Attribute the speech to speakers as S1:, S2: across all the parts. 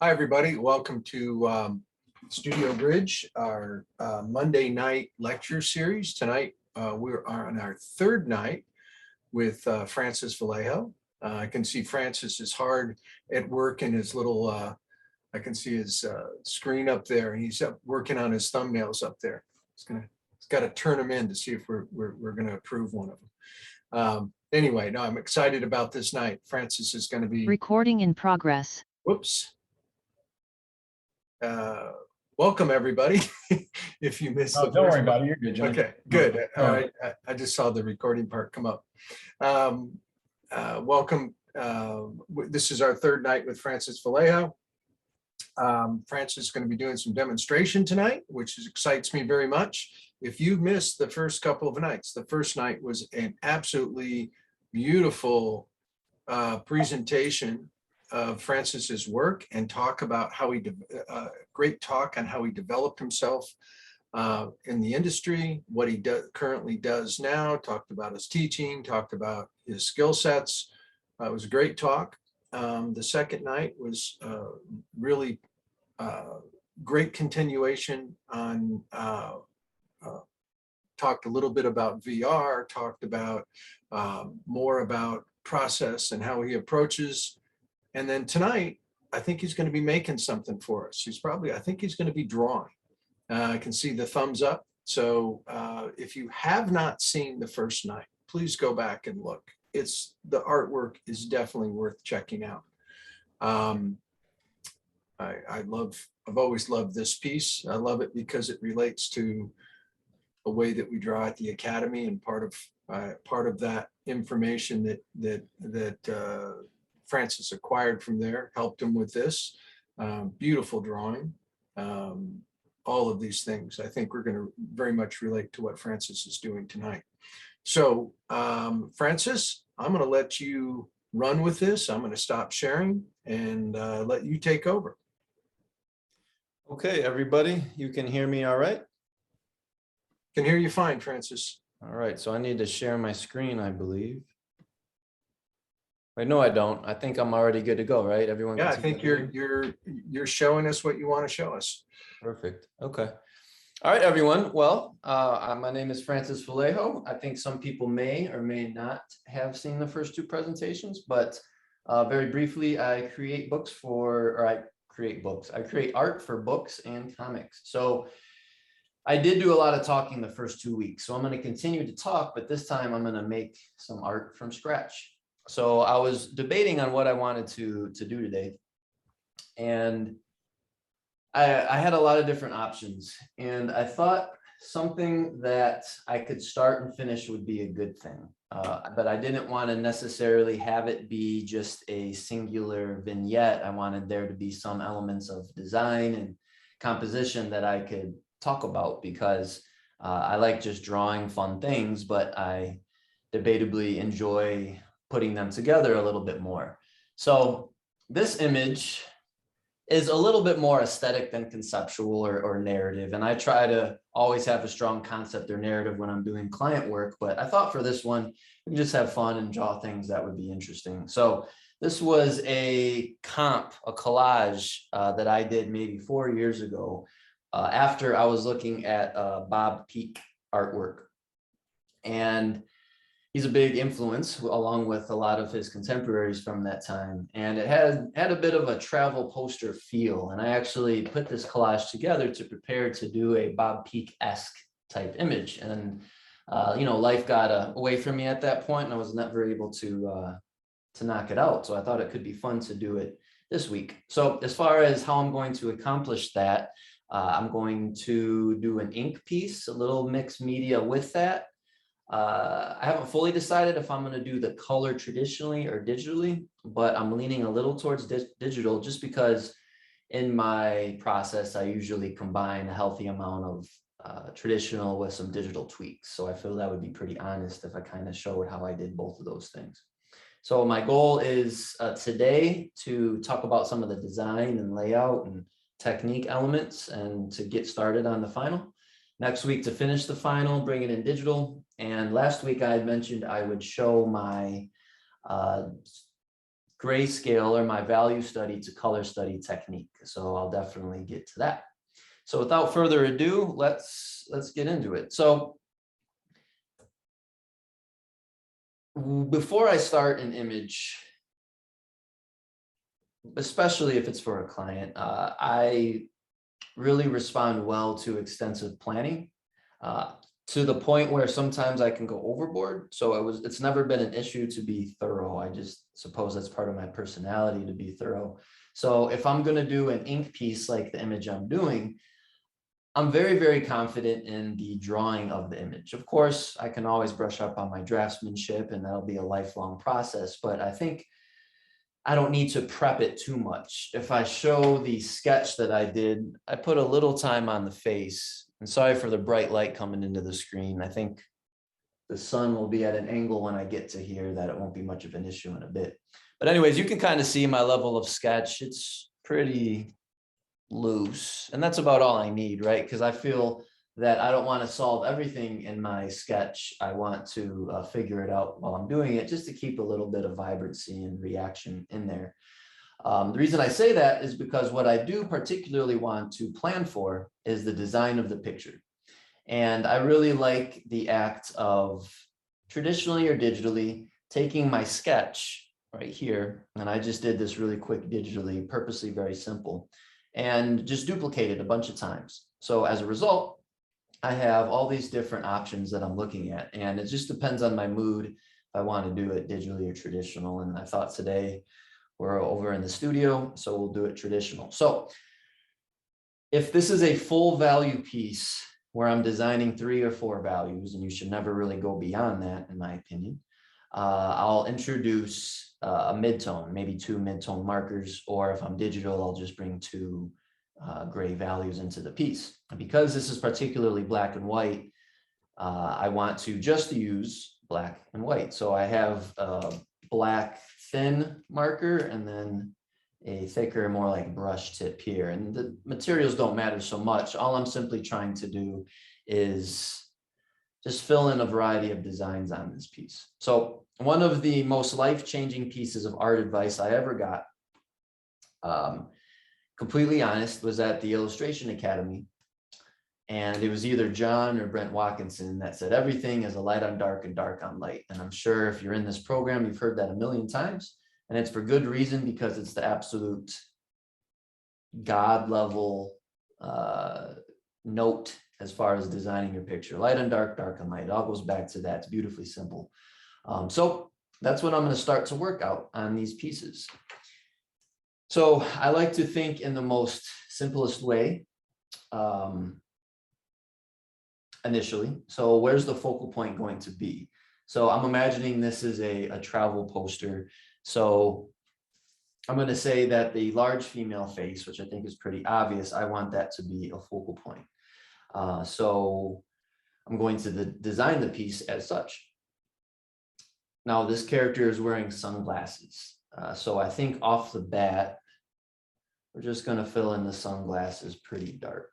S1: Hi, everybody. Welcome to Studio Bridge, our Monday night lecture series. Tonight, we're on our third night with Francis Vallejo. I can see Francis is hard at work in his little, I can see his screen up there, and he's up working on his thumbnails up there. He's got to turn them in to see if we're going to approve one of them. Anyway, no, I'm excited about this night. Francis is going to be
S2: recording in progress.
S1: Whoops. Welcome, everybody. If you missed the
S3: don't worry
S1: first
S3: about it. You're good, John.
S1: Okay, good. All right. I just saw the recording part come up. Welcome. This is our third night with Francis Vallejo. Francis is going to be doing some demonstration tonight, which excites me very much. If you missed the first couple of nights, the first night was an absolutely beautiful presentation of Francis's work and talk about how he great talk on how he developed himself in the industry, what he currently does now, talked about his teaching, talked about his skill sets. It was a great talk. The second night was really great continuation on talked a little bit about VR, talked about more about process and how he approaches. And then tonight, I think he's going to be making something for us. I think he's going to be drawing. I can see the thumbs up. So if you have not seen the first night, please go back and look. The artwork is definitely worth checking out. I've always loved this piece. I love it because it relates to a way that we draw at the Academy, and part of that information that Francis acquired from there helped him with this beautiful drawing. All of these things, I think we're going to very much relate to what Francis is doing tonight. So Francis, I'm going to let you run with this. I'm going to stop sharing and let you take over.
S4: Okay, everybody, you can hear me all right?
S1: Can hear you fine, Francis.
S4: All right, so I need to share my screen, I believe. Wait, no, I don't. I think I'm already good to go, right? Everyone.
S1: Yeah, I think you're showing us what you want to show us.
S4: Perfect. Okay. All right, everyone. Well, my name is Francis Vallejo. I think some people may or may not have seen the first two presentations, but very briefly, I create art for books and comics. So I did do a lot of talking the first 2 weeks. So I'm going to continue to talk, but this time I'm going to make some art from scratch. So I was debating on what I wanted to do today. And I had a lot of different options. And I thought something that I could start and finish would be a good thing. But I didn't want to necessarily have it be just a singular vignette. I wanted there to be some elements of design and composition that I could talk about, because I like just drawing fun things, but I debatably enjoy putting them together a little bit more. So this image is a little bit more aesthetic than conceptual or narrative. And I try to always have a strong concept or narrative when I'm doing client work, but I thought for this one, we can just have fun and draw things that would be interesting. So this was a collage that I did maybe 4 years ago after I was looking at Bob Peak artwork. And he's a big influence along with a lot of his contemporaries from that time. And it had a bit of a travel poster feel. And I actually put this collage together to prepare to do a Bob Peak-esque type image. And, life got away from me at that point, and I was never able to knock it out. So I thought it could be fun to do it this week. So as far as how I'm going to accomplish that, I'm going to do an ink piece, a little mixed media with that. I haven't fully decided if I'm going to do the color traditionally or digitally, but I'm leaning a little towards digital just because in my process, I usually combine a healthy amount of traditional with some digital tweaks. So I feel that would be pretty honest if I kind of showed how I did both of those things. So my goal is today to talk about some of the design and layout and technique elements and to get started on the final. Next week to finish the final, bring it in digital. And last week I had mentioned I would show my grayscale or my value study to color study technique. So I'll definitely get to that. So without further ado, let's get into it. So before I start an image, especially if it's for a client, I really respond well to extensive planning, to the point where sometimes I can go overboard. So it's never been an issue to be thorough. I just suppose that's part of my personality, to be thorough. So if I'm going to do an ink piece like the image I'm doing, I'm very, very confident in the drawing of the image. Of course, I can always brush up on my draftsmanship, and that'll be a lifelong process, but I think I don't need to prep it too much. If I show the sketch that I did, I put a little time on the face. And sorry for the bright light coming into the screen. I think the sun will be at an angle when I get to here that it won't be much of an issue in a bit. But anyways, you can kind of see my level of sketch. It's pretty loose, and that's about all I need, right? Because I feel that I don't want to solve everything in my sketch. I want to figure it out while I'm doing it, just to keep a little bit of vibrancy and reaction in there. The reason I say that is because what I do particularly want to plan for is the design of the picture. And I really like the act of, traditionally or digitally, taking my sketch right here, and I just did this really quick digitally, purposely very simple, and just duplicate it a bunch of times. So as a result, I have all these different options that I'm looking at, and it just depends on my mood if I want to do it digitally or traditional. And I thought today we're over in the studio, so we'll do it traditional. So if this is a full value piece where I'm designing 3 or 4 values, and you should never really go beyond that, in my opinion, I'll introduce a midtone, maybe 2 midtone markers, or if I'm digital, I'll just bring 2 gray values into the piece. And because this is particularly black and white, I want to just use black and white. So I have a black thin marker and then a thicker, more like brush tip here. And the materials don't matter so much. All I'm simply trying to do is just fill in a variety of designs on this piece. So one of the most life-changing pieces of art advice I ever got, completely honest, was at the Illustration Academy. And it was either John or Brent Watkinson that said, everything is a light on dark and dark on light. And I'm sure if you're in this program, you've heard that a million times. And it's for good reason, because it's the absolute God level note as far as designing your picture. Light on dark, dark on light. It all goes back to that. It's beautifully simple. So that's what I'm going to start to work out on these pieces. So I like to think in the most simplest way initially. So where's the focal point going to be? So I'm imagining this is a travel poster. So I'm going to say that the large female face, which I think is pretty obvious, I want that to be a focal point. So I'm going to design the piece as such. Now this character is wearing sunglasses. So I think off the bat, we're just going to fill in the sunglasses pretty dark.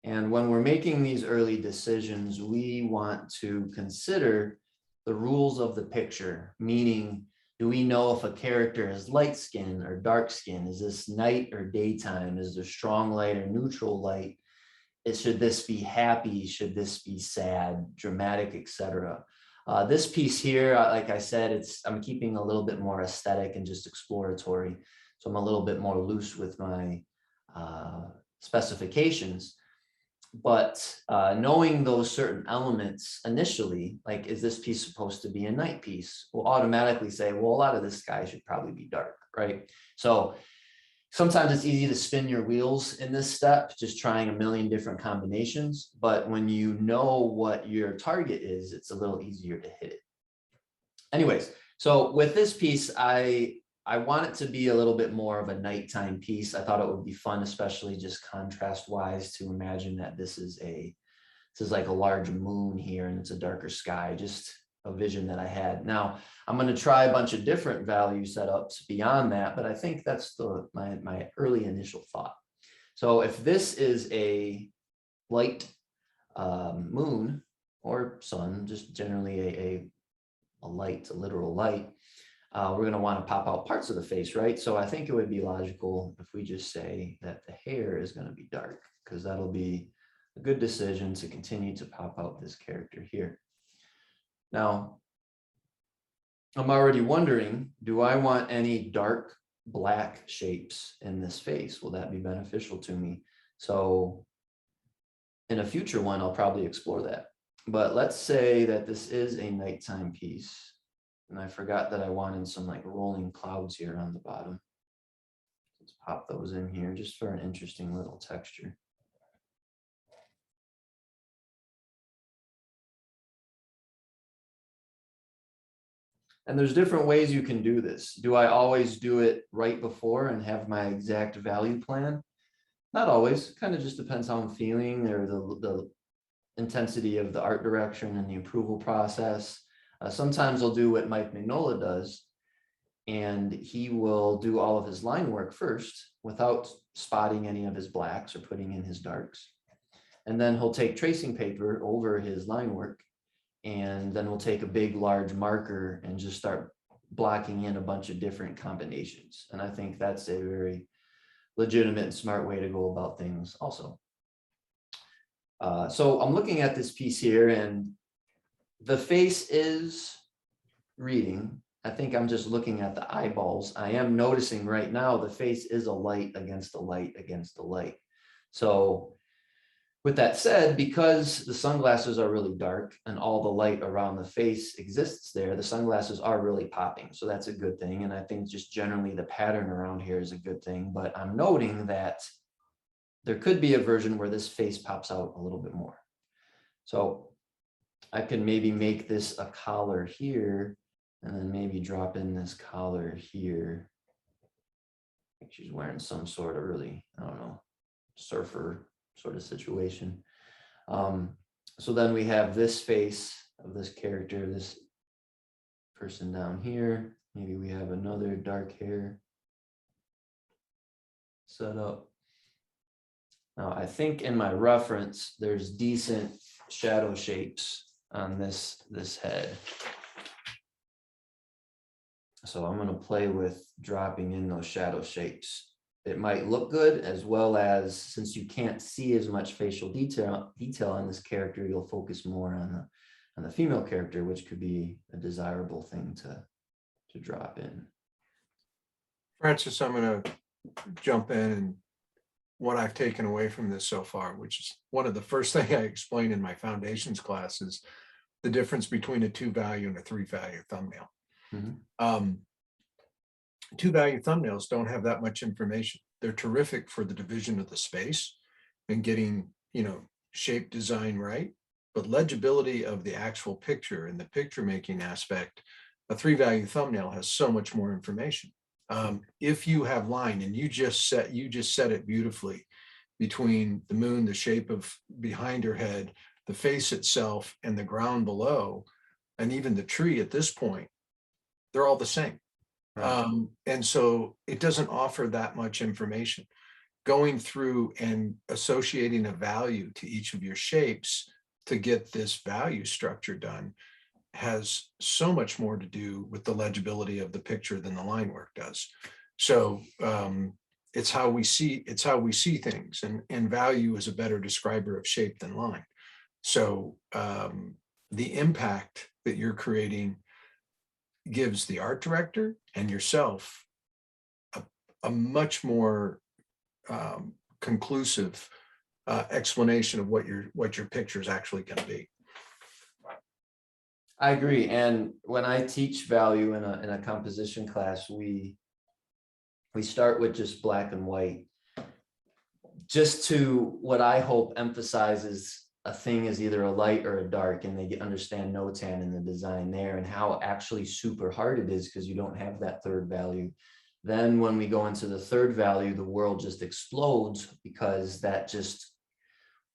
S4: And when we're making these early decisions, we want to consider the rules of the picture, meaning, do we know if a character is light skin or dark skin? Is this night or daytime? Is there strong light or neutral light? Should this be happy? Should this be sad, dramatic, etc.? This piece here, like I said, I'm keeping a little bit more aesthetic and just exploratory. So I'm a little bit more loose with my specifications. But knowing those certain elements initially, like, is this piece supposed to be a night piece? We'll automatically say, well, a lot of this guy should probably be dark, right? So sometimes it's easy to spin your wheels in this step, just trying a million different combinations. But when you know what your target is, it's a little easier to hit it. Anyways, so with this piece, I want it to be a little bit more of a nighttime piece. I thought it would be fun, especially just contrast wise, to imagine that this is like a large moon here and it's a darker sky, just a vision that I had. Now I'm going to try a bunch of different value setups beyond that, but I think that's my early initial thought. So if this is a light moon or sun, just generally a a light, a literal light, we're going to want to pop out parts of the face, right? So I think it would be logical if we just say that the hair is going to be dark, because that'll be a good decision to continue to pop out this character here. Now, I'm already wondering, do I want any dark black shapes in this face? Will that be beneficial to me? So in a future one, I'll probably explore that. But let's say that this is a nighttime piece. And I forgot that I wanted some like rolling clouds here on the bottom. Let's pop those in here just for an interesting little texture. And there's different ways you can do this. Do I always do it right before and have my exact value plan? Not always. Kind of just depends how I'm feeling, or the intensity of the art direction and the approval process. Sometimes I'll do what Mike Mignola does, and he will do all of his line work first without spotting any of his blacks or putting in his darks. And then he'll take tracing paper over his line work, and then we'll take a big, large marker and just start blocking in a bunch of different combinations. And I think that's a very legitimate and smart way to go about things also. So I'm looking at this piece here, and the face is reading. I think I'm just looking at the eyeballs. I am noticing right now the face is a light against a light against a light. So with that said, because the sunglasses are really dark and all the light around the face exists there, the sunglasses are really popping. So that's a good thing. And I think just generally the pattern around here is a good thing. But I'm noting that there could be a version where this face pops out a little bit more. So I can maybe make this a collar here, and then maybe drop in this collar here. I think she's wearing some sort of really, I don't know, surfer sort of situation. So then we have this face of this character, this person down here. Maybe we have another dark hair set up. Now I think in my reference, there's decent shadow shapes on this head. So I'm going to play with dropping in those shadow shapes. It might look good, as well as, since you can't see as much facial detail on this character, you'll focus more on the female character, which could be a desirable thing to drop in.
S1: Francis, I'm going to jump in, and what I've taken away from this so far, which is one of the first thing I explain in my foundations class, is the difference between a 2-value and a 3-value thumbnail.
S4: Mm-hmm.
S1: 2-value thumbnails don't have that much information. They're terrific for the division of the space and getting, shape design right, but legibility of the actual picture and the picture making aspect, a 3-value thumbnail has so much more information. If you have line, and you just said it beautifully, between the moon, the shape of behind her head, the face itself, and the ground below, and even the tree at this point, they're all the same. Right. And so it doesn't offer that much information. Going through and associating a value to each of your shapes to get this value structure done has so much more to do with the legibility of the picture than the line work does. So it's how we see things, and value is a better describer of shape than line. So the impact that you're creating gives the art director and yourself a much more conclusive explanation of what your picture is actually going to be.
S4: I agree. And when I teach value in a composition class, we start with just black and white, just to, what I hope emphasizes a thing is either a light or a dark, and they understand notan in the design there, and how actually super hard it is because you don't have that third value. Then when we go into the third value, the world just explodes, because that just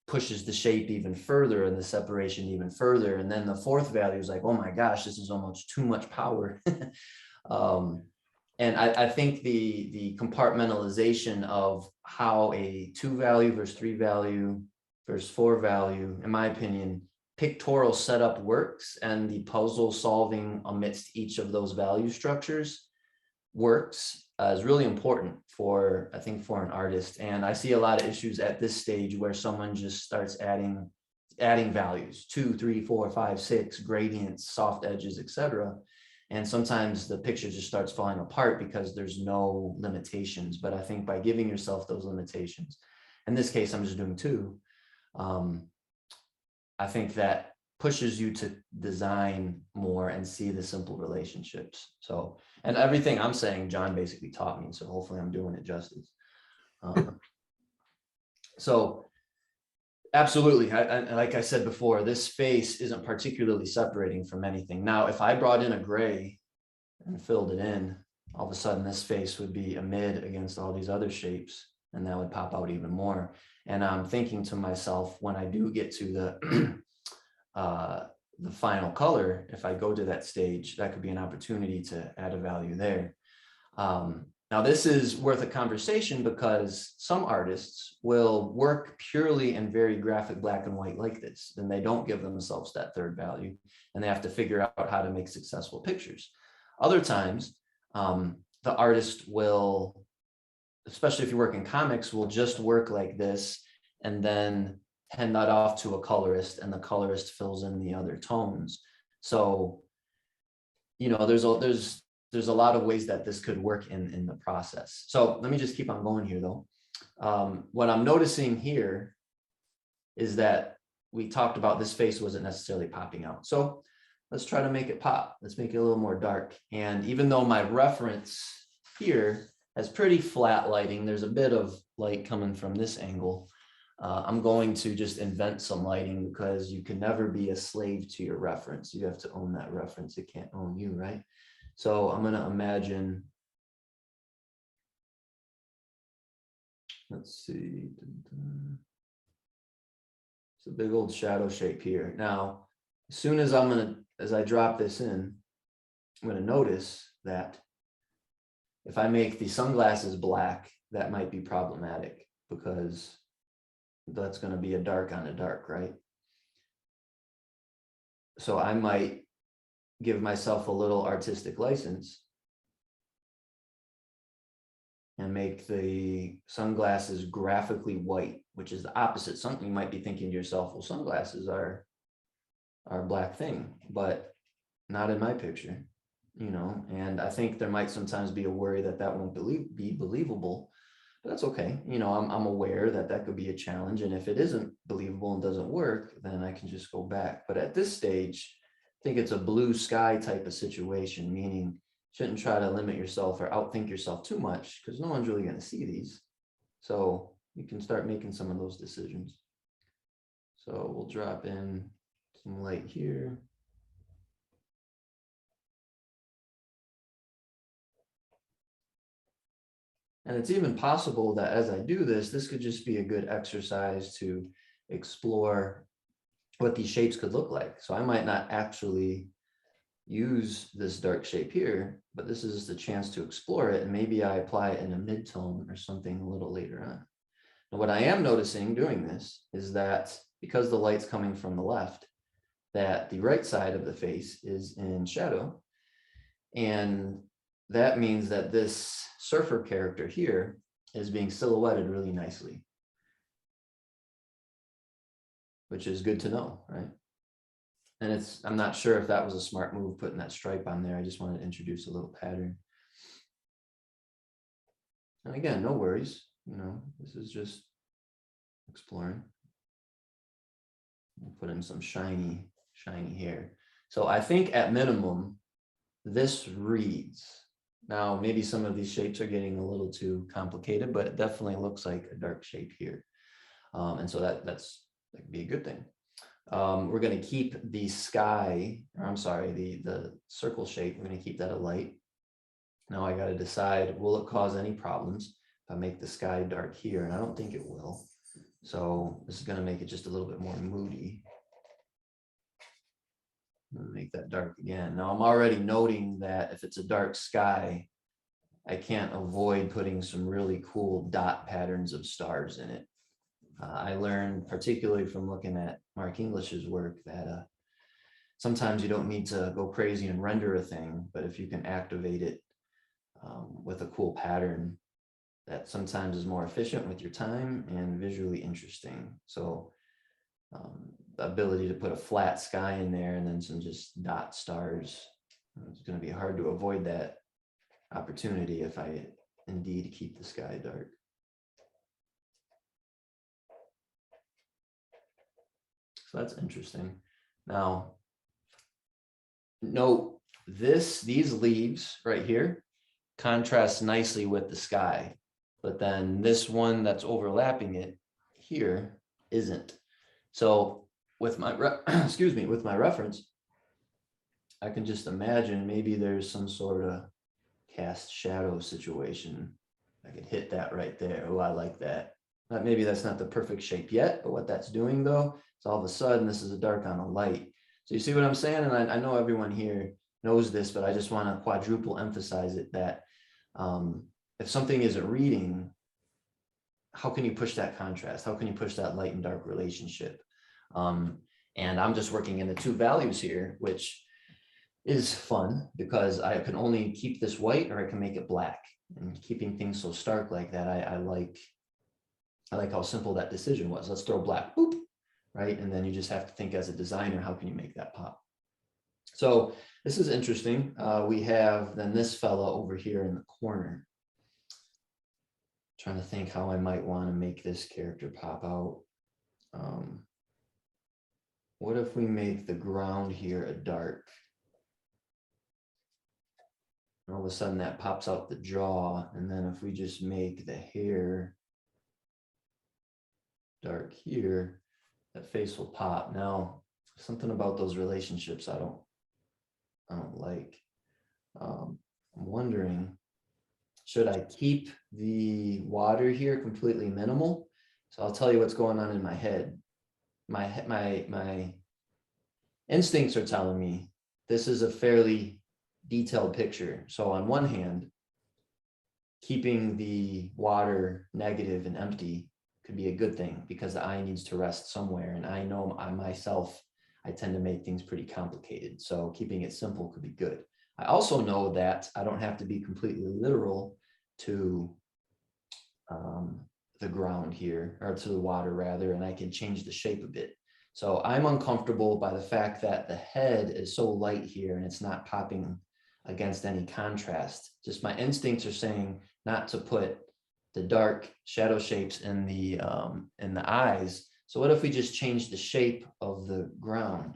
S4: pushes the shape even further and the separation even further. And then the fourth value is like, oh my gosh, this is almost too much power. And I think the compartmentalization of how a 2-value versus 3-value versus 4-value, in my opinion, pictorial setup works and the puzzle solving amidst each of those value structures works is really important for, I think, for an artist. And I see a lot of issues at this stage where someone just starts adding values, 2, 3, 4, 5, 6, gradients, soft edges, etc. And sometimes the picture just starts falling apart because there's no limitations. But I think by giving yourself those limitations, in this case, I'm just doing 2, I think that pushes you to design more and see the simple relationships. So, and everything I'm saying, John basically taught me. So hopefully I'm doing it justice. So absolutely. Like I said before, this face isn't particularly separating from anything. Now, if I brought in a gray and filled it in, all of a sudden this face would be a mid against all these other shapes, and that would pop out even more. And I'm thinking to myself, when I do get to the final color, if I go to that stage, that could be an opportunity to add a value there. Now, this is worth a conversation because some artists will work purely in very graphic black and white like this, and they don't give themselves that third value, and they have to figure out how to make successful pictures. Other times, the artist will, especially if you work in comics, will just work like this and then hand that off to a colorist, and the colorist fills in the other tones. So, you know, there's a lot of ways that this could work in the process. So let me just keep on going here though. What I'm noticing here is that we talked about this face wasn't necessarily popping out. So let's try to make it pop. Let's make it a little more dark. And even though my reference here has pretty flat lighting, there's a bit of light coming from this angle. I'm going to just invent some lighting because you can never be a slave to your reference. You have to own that reference. It can't own you, right? So I'm going to imagine, let's see, it's a big old shadow shape here. Now, as soon as as I drop this in, I'm going to notice that if I make the sunglasses black, that might be problematic because that's going to be a dark on a dark, right? So I might give myself a little artistic license and make the sunglasses graphically white, which is the opposite. Something you might be thinking to yourself, well, sunglasses are a black thing, but not in my picture, you know. And I think there might sometimes be a worry that that won't be believable, but that's okay. You know, I'm aware that that could be a challenge, and if it isn't believable and doesn't work, then I can just go back. But at this stage, I think it's a blue sky type of situation, meaning shouldn't try to limit yourself or outthink yourself too much because no one's really going to see these. So you can start making some of those decisions. So we'll drop in some light here. And it's even possible that as I do this, this could just be a good exercise to explore what these shapes could look like. So I might not actually use this dark shape here, but this is just a chance to explore it. And maybe I apply it in a mid-tone or something a little later on. And what I am noticing doing this is that because the light's coming from the left, that the right side of the face is in shadow. And that means that this surfer character here is being silhouetted really nicely, which is good to know, right? And I'm not sure if that was a smart move putting that stripe on there. I just wanted to introduce a little pattern. And again, no worries, you know, this is just exploring. We'll put in some shiny hair. So I think at minimum, this reads. Now, maybe some of these shapes are getting a little too complicated, but it definitely looks like a dark shape here. And so that could be a good thing. We're going to keep the sky, or I'm sorry, the circle shape, we're going to keep that a light. Now I got to decide, will it cause any problems if I make the sky dark here? And I don't think it will. So this is going to make it just a little bit more moody. I'm going to make that dark again. Now I'm already noting that if it's a dark sky, I can't avoid putting some really cool dot patterns of stars in it. I learned, particularly from looking at Mark English's work, that sometimes you don't need to go crazy and render a thing, but if you can activate it with a cool pattern, that sometimes is more efficient with your time and visually interesting. So the ability to put a flat sky in there and then some just dot stars, it's going to be hard to avoid that opportunity if I indeed keep the sky dark. So that's interesting. Now, note these leaves right here contrast nicely with the sky, but then this one that's overlapping it here isn't. So with my excuse me, with my reference, I can just imagine maybe there's some sort of cast shadow situation. I could hit that right there. Oh, I like that. Maybe that's not the perfect shape yet, but what that's doing though, is all of a sudden this is a dark on a light. So you see what I'm saying? And I know everyone here knows this, but I just want to quadruple emphasize it that if something isn't reading, how can you push that contrast? How can you push that light and dark relationship? And I'm just working in the two values here, which is fun because I can only keep this white or I can make it black. And keeping things so stark like that, I like how simple that decision was. Let's throw black, boop, right? And then you just have to think as a designer, how can you make that pop? So this is interesting. We have then this fella over here in the corner. Trying to think how I might want to make this character pop out. What if we make the ground here a dark? All of a sudden that pops out the jaw. And then if we just make the hair dark here, that face will pop. Now, something about those relationships I don't like. I'm wondering, should I keep the water here completely minimal? So I'll tell you what's going on in my head. My instincts are telling me this is a fairly detailed picture. So on one hand, keeping the water negative and empty could be a good thing because the eye needs to rest somewhere. And I know I myself, I tend to make things pretty complicated. So keeping it simple could be good. I also know that I don't have to be completely literal to the ground here, or to the water rather, and I can change the shape a bit. So I'm uncomfortable by the fact that the head is so light here and it's not popping against any contrast. Just my instincts are saying not to put the dark shadow shapes in the eyes. So what if we just change the shape of the ground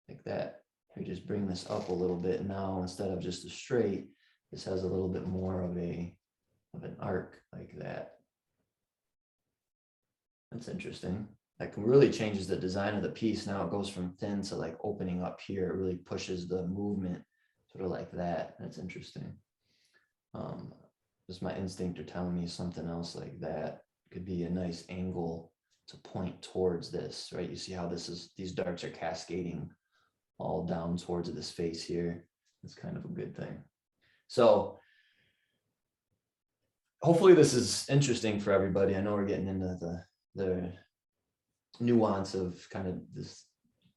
S4: like that? We just bring this up a little bit now. Instead of just a straight, this has a little bit more of an arc like that. That's interesting. That really changes the design of the piece. Now it goes from thin to like opening up here. It really pushes the movement sort of like that. That's interesting. Just my instinct are telling me something else like that could be a nice angle to point towards this, right? You see how these darks are cascading all down towards this face here. It's kind of a good thing. So hopefully this is interesting for everybody. I know we're getting into the nuance of kind of this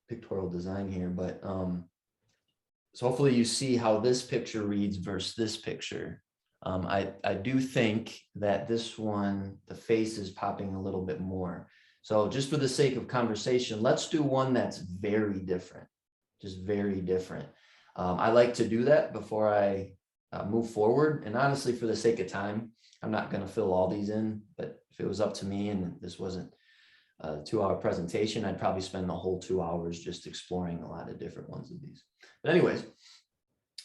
S4: pictorial design here, but so hopefully you see how this picture reads versus this picture. I do think that this one, the face is popping a little bit more. So just for the sake of conversation, let's do one that's very different, just very different. I like to do that before I move forward. And honestly, for the sake of time, I'm not going to fill all these in, but if it was up to me and this wasn't a 2-hour presentation, I'd probably spend the whole 2 hours just exploring a lot of different ones of these. But anyways,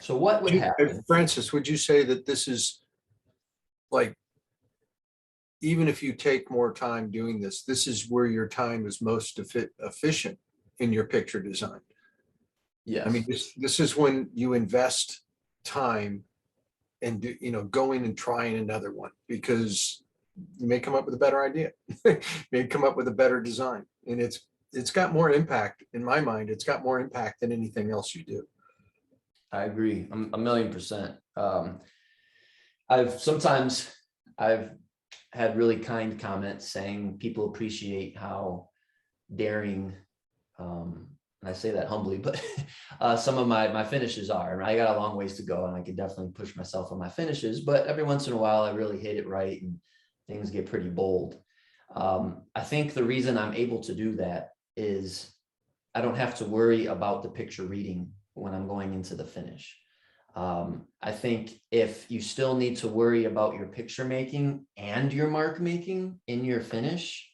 S4: so what would happen?
S1: Francis, would you say that this is like, even if you take more time doing this, this is where your time is most efficient in your picture design?
S4: Yes.
S1: I mean, this is when you invest time and going and trying another one, because you may come up with a better idea, may come up with a better design, and it's got more impact in my mind. It's got more impact than anything else you do.
S4: I agree, a million percent. I've had really kind comments saying people appreciate how daring, and I say that humbly, but some of my finishes are. And I got a long ways to go, and I could definitely push myself on my finishes. But every once in a while, I really hit it right, and things get pretty bold. I think the reason I'm able to do that is I don't have to worry about the picture reading when I'm going into the finish. I think if you still need to worry about your picture making and your mark making in your finish,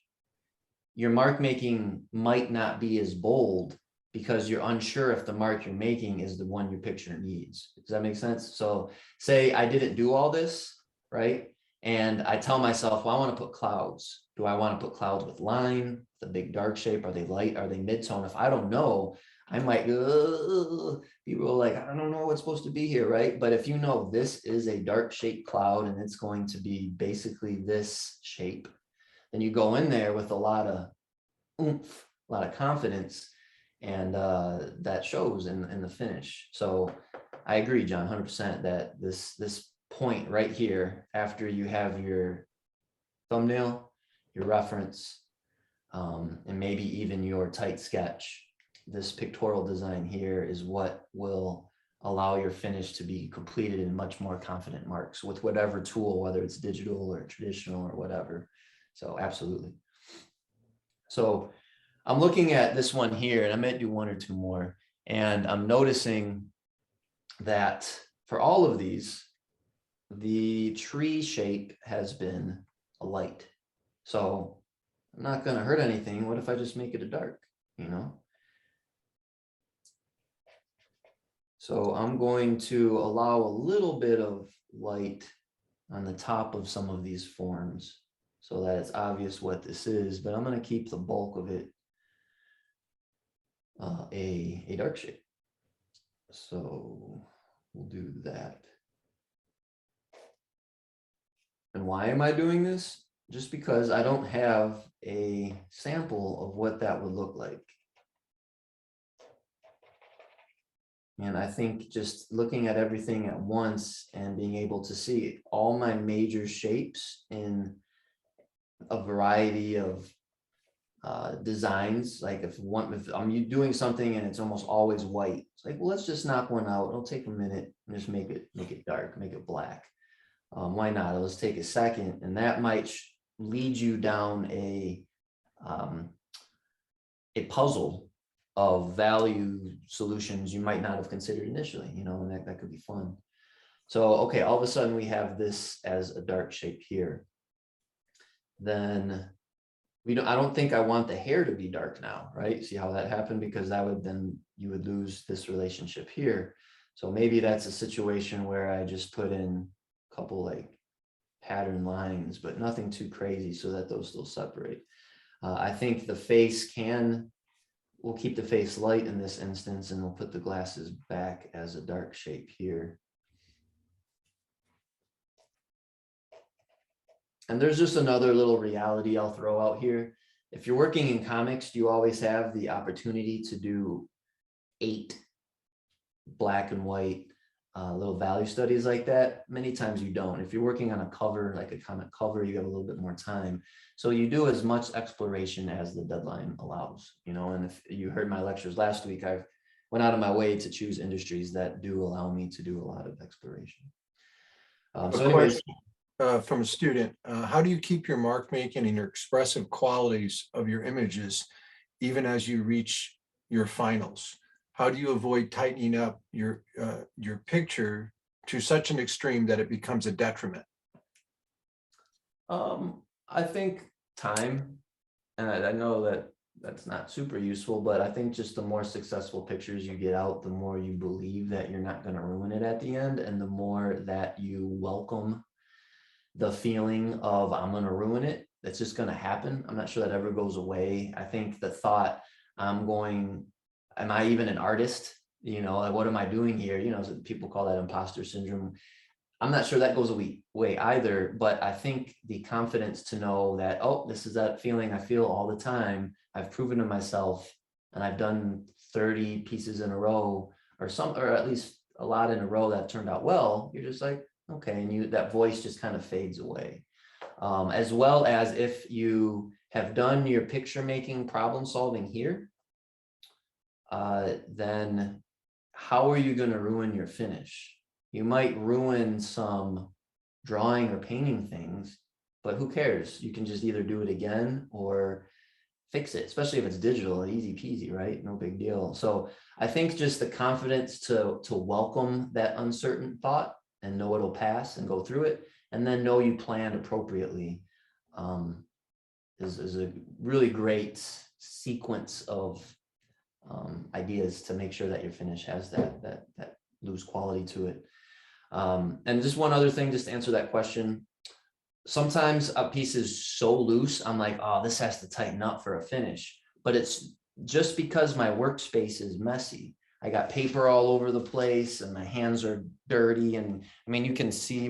S4: your mark making might not be as bold because you're unsure if the mark you're making is the one your picture needs. Does that make sense? So say I didn't do all this, right? And I tell myself, well, I want to put clouds. Do I want to put clouds with line, the big dark shape? Are they light? Are they mid-tone? If I don't know, I might go, be real like, I don't know what's supposed to be here, right? But if you know this is a dark shaped cloud and it's going to be basically this shape, then you go in there with a lot of oomph, a lot of confidence, and that shows in the finish. So I agree, John, 100% that this point right here, after you have your thumbnail, your reference, and maybe even your tight sketch, this pictorial design here is what will allow your finish to be completed in much more confident marks with whatever tool, whether it's digital or traditional or whatever. So absolutely. So I'm looking at this one here, and I might do one or two more, and I'm noticing that for all of these, the tree shape has been a light. So I'm not going to hurt anything. What if I just make it a dark, you know? So I'm going to allow a little bit of light on the top of some of these forms so that it's obvious what this is, but I'm going to keep the bulk of it a dark shape. So we'll do that. And why am I doing this? Just because I don't have a sample of what that would look like. And I think just looking at everything at once and being able to see all my major shapes in a variety of designs, like if I'm doing something and it's almost always white, it's like, well, let's just knock one out. It'll take a minute and just make it dark, make it black. Why not? Let's take a second, and that might lead you down a puzzle of value solutions you might not have considered initially, you know, and that could be fun. So, okay, all of a sudden we have this as a dark shape here. Then I don't think I want the hair to be dark now, right? See how that happened? Because that would then you would lose this relationship here. So maybe that's a situation where I just put in a couple like pattern lines, but nothing too crazy so that those still separate. I think the face we'll keep the face light in this instance, and we'll put the glasses back as a dark shape here. And there's just another little reality I'll throw out here. If you're working in comics, you always have the opportunity to do 8 black and white little value studies like that. Many times you don't. If you're working on a cover, like a comic cover, you have a little bit more time. So you do as much exploration as the deadline allows, you know, and if you heard my lectures last week, I went out of my way to choose industries that do allow me to do a lot of exploration. So anyways,
S1: from a student, how do you keep your mark making and your expressive qualities of your images even as you reach your finals? How do you avoid tightening up your picture to such an extreme that it becomes a detriment?
S4: I think time, and I know that that's not super useful, but I think just the more successful pictures you get out, the more you believe that you're not going to ruin it at the end, and the more that you welcome the feeling of I'm going to ruin it. That's just going to happen. I'm not sure that ever goes away. I think the thought am I even an artist? You know, like, what am I doing here? You know, people call that imposter syndrome. I'm not sure that goes away either, but I think the confidence to know that, oh, this is that feeling I feel all the time. I've proven to myself, and I've done 30 pieces in a row or at least a lot in a row that turned out well. You're just like, okay. And that voice just kind of fades away. As well as if you have done your picture making problem solving here, then how are you going to ruin your finish? You might ruin some drawing or painting things, but who cares? You can just either do it again or fix it, especially if it's digital, easy peasy, right? No big deal. So I think just the confidence to welcome that uncertain thought and know it'll pass and go through it, and then know you planned appropriately, is a really great sequence of ideas to make sure that your finish has that loose quality to it. And just one other thing, just to answer that question. Sometimes a piece is so loose, I'm like, oh, this has to tighten up for a finish. But it's just because my workspace is messy. I got paper all over the place and my hands are dirty. And I mean, you can see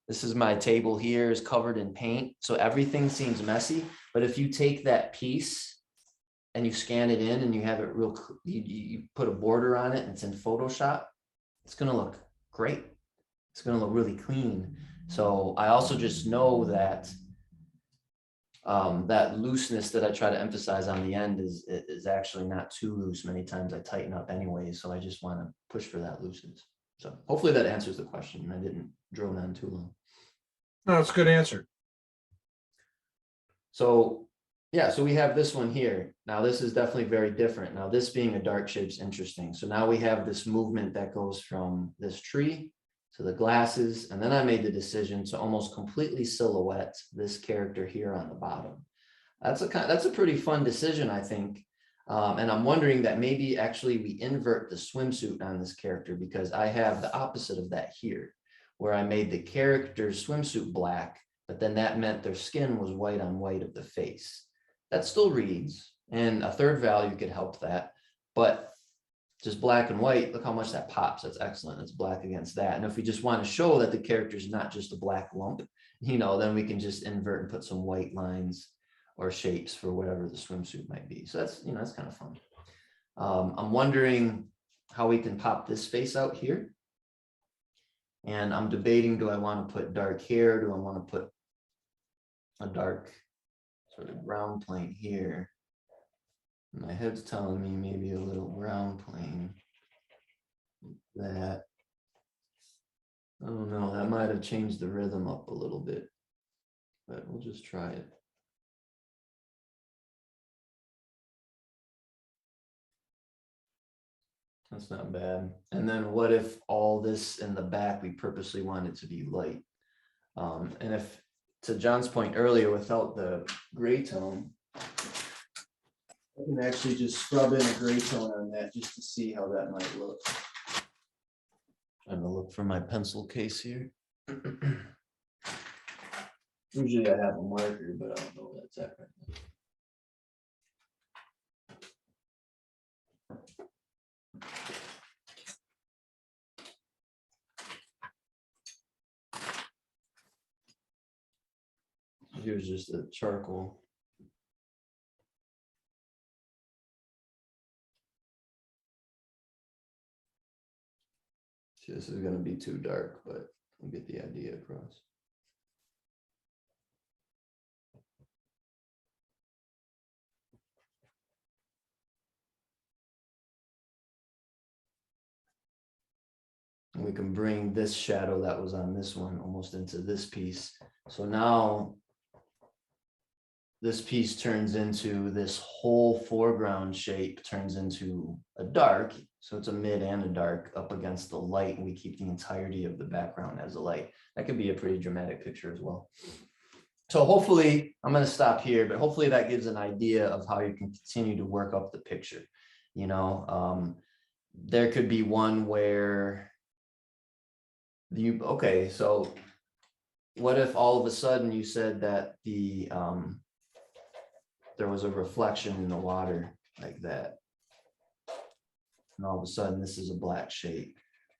S4: this is my table here is covered in paint. So everything seems messy. But if you take that piece and you scan it in and you have it you put a border on it and it's in Photoshop, it's going to look great. It's going to look really clean. So I also just know that that looseness that I try to emphasize on the end is actually not too loose. Many times I tighten up anyway. So I just want to push for that looseness. So hopefully that answers the question. I didn't drone on too long.
S1: No, it's a good answer.
S4: So yeah, so we have this one here. Now this is definitely very different. Now this being a dark shape is interesting. So now we have this movement that goes from this tree to the glasses. And then I made the decision to almost completely silhouette this character here on the bottom. That's a pretty fun decision, I think. And I'm wondering that maybe actually we invert the swimsuit on this character, because I have the opposite of that here, where I made the character's swimsuit black, but then that meant their skin was white on white of the face. That still reads, and a third value could help that, but just black and white, look how much that pops. That's excellent. It's black against that. And if we just want to show that the character is not just a black lump, then we can just invert and put some white lines or shapes for whatever the swimsuit might be. So that's, that's kind of fun. I'm wondering how we can pop this face out here. And I'm debating, do I want to put dark hair? Do I want to put a dark sort of brown plane here? My head's telling me maybe a little brown plane. That, I don't know, that might have changed the rhythm up a little bit, but we'll just try it. That's not bad. And then what if all this in the back, we purposely want it to be light? And if, to John's point earlier, without the gray tone, I can actually just scrub in a gray tone on that just to see how that might look. I'm gonna look for my pencil case here. Usually I have a marker, but I don't know where that's at right now. Here's just a charcoal. See, this is going to be too dark, but we'll get the idea across. And we can bring this shadow that was on this one almost into this piece. So now this piece turns into this whole foreground shape, turns into a dark. So it's a mid and a dark up against the light. And we keep the entirety of the background as a light. That could be a pretty dramatic picture as well. So hopefully, I'm going to stop here, but hopefully that gives an idea of how you can continue to work up the picture. There could be one where okay, so what if all of a sudden you said that there was a reflection in the water like that, and all of a sudden this is a black shape,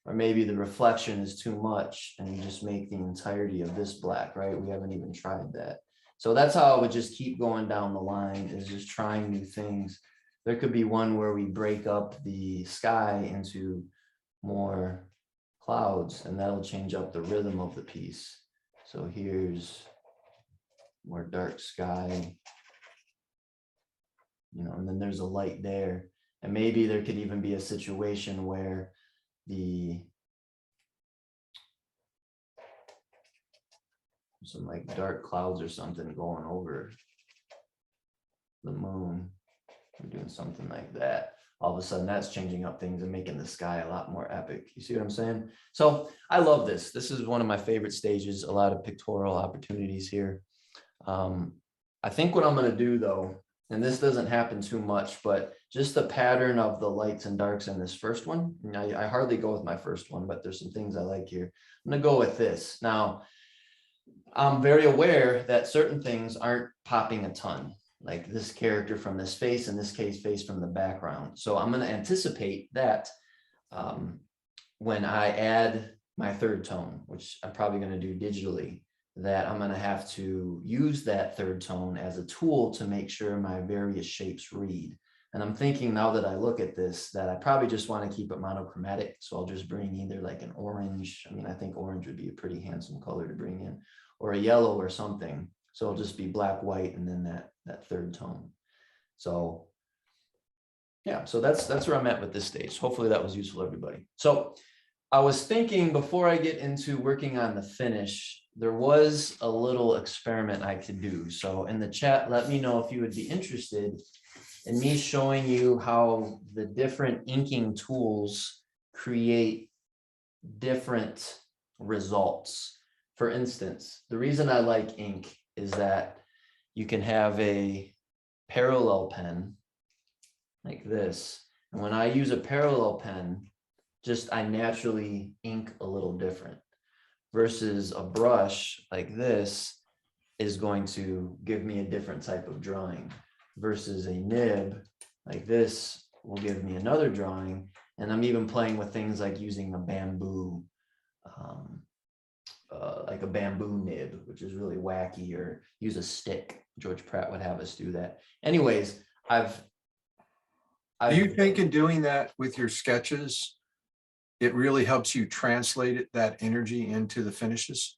S4: or maybe the reflection is too much and you just make the entirety of this black, right? We haven't even tried that. So that's how I would just keep going down the line, is just trying new things. There could be one where we break up the sky into more clouds, and that'll change up the rhythm of the piece. So here's more dark sky, you know, and then there's a light there. And maybe there could even be a situation where some like dark clouds or something going over the moon. We're doing something like that. All of a sudden that's changing up things and making the sky a lot more epic. You see what I'm saying? So I love this. This is one of my favorite stages, a lot of pictorial opportunities here. I think what I'm going to do though, and this doesn't happen too much, but just the pattern of the lights and darks in this first one. I hardly go with my first one, but there's some things I like here. I'm going to go with this. Now, I'm very aware that certain things aren't popping a ton, like this character from this face, in this case, face from the background. So I'm going to anticipate that when I add my third tone, which I'm probably going to do digitally, that I'm going to have to use that third tone as a tool to make sure my various shapes read. And I'm thinking now that I look at this, that I probably just want to keep it monochromatic. So I'll just bring either like an orange. I mean, I think orange would be a pretty handsome color to bring in, or a yellow or something. So it'll just be black, white, and then that third tone. So yeah, so that's where I'm at with this stage. Hopefully that was useful, everybody. So I was thinking before I get into working on the finish, there was a little experiment I could do. So in the chat, let me know if you would be interested in me showing you how the different inking tools create different results. For instance, the reason I like ink is that you can have a parallel pen like this. And when I use a parallel pen, I naturally ink a little different versus a brush like this is going to give me a different type of drawing versus a nib like this will give me another drawing. And I'm even playing with things like using a bamboo, like a bamboo nib, which is really wacky, or use a stick. George Pratt would have us do that. Anyways,
S1: Do you think in doing that with your sketches, it really helps you translate that energy into the finishes?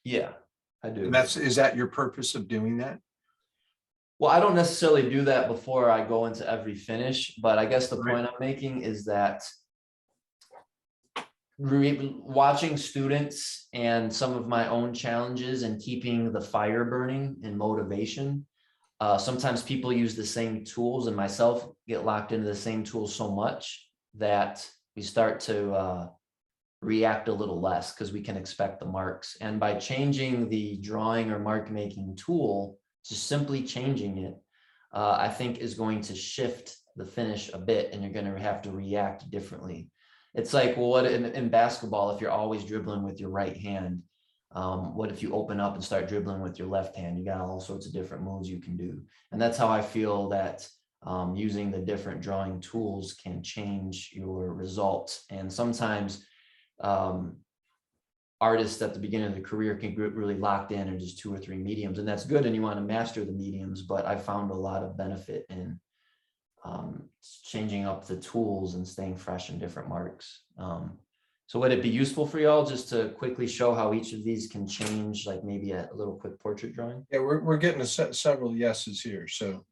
S4: Yeah, I do.
S1: And is that your purpose of doing that?
S4: Well, I don't necessarily do that before I go into every finish, but I guess the point I'm making is that watching students and some of my own challenges and keeping the fire burning and motivation. Sometimes people use the same tools, and myself get locked into the same tools so much that we start to react a little less because we can expect the marks. And by changing the drawing or mark making tool, just simply changing it, I think is going to shift the finish a bit, and you're going to have to react differently. It's like, well, what in basketball, if you're always dribbling with your right hand, what if you open up and start dribbling with your left hand? You got all sorts of different moves you can do. And that's how I feel that using the different drawing tools can change your results. And sometimes artists at the beginning of the career can get really locked in just 2 or 3 mediums, and that's good, and you want to master the mediums, but I found a lot of benefit in changing up the tools and staying fresh in different marks. So would it be useful for y'all just to quickly show how each of these can change, like maybe a little quick portrait drawing?
S1: Yeah, we're getting several yeses here, so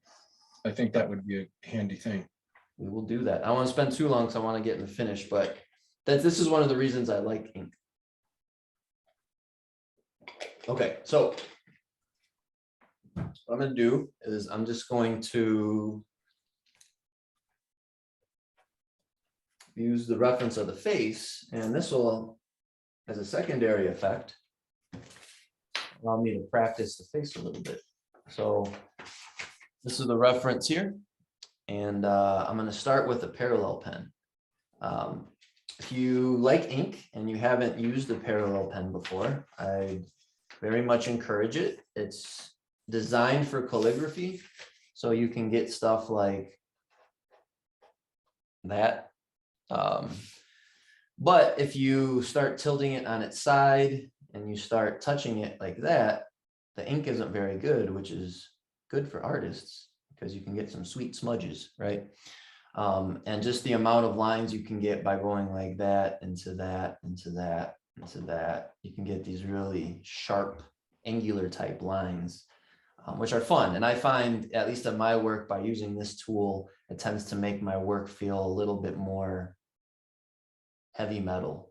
S1: I think that would be a handy thing.
S4: We will do that. I don't want to spend too long because I want to get in the finish, but this is one of the reasons I like ink. Okay, so what I'm going to do is I'm just going to use the reference of the face, and this will, as a secondary effect, allow me to practice the face a little bit. So this is the reference here, and I'm going to start with a parallel pen. If you like ink and you haven't used a parallel pen before, I very much encourage it. It's designed for calligraphy, so you can get stuff like that. But if you start tilting it on its side and you start touching it like that, the ink isn't very good, which is good for artists because you can get some sweet smudges, right? And just the amount of lines you can get by going like that, into that, into that, into that, you can get these really sharp angular type lines, which are fun. And I find, at least in my work, by using this tool, it tends to make my work feel a little bit more heavy metal.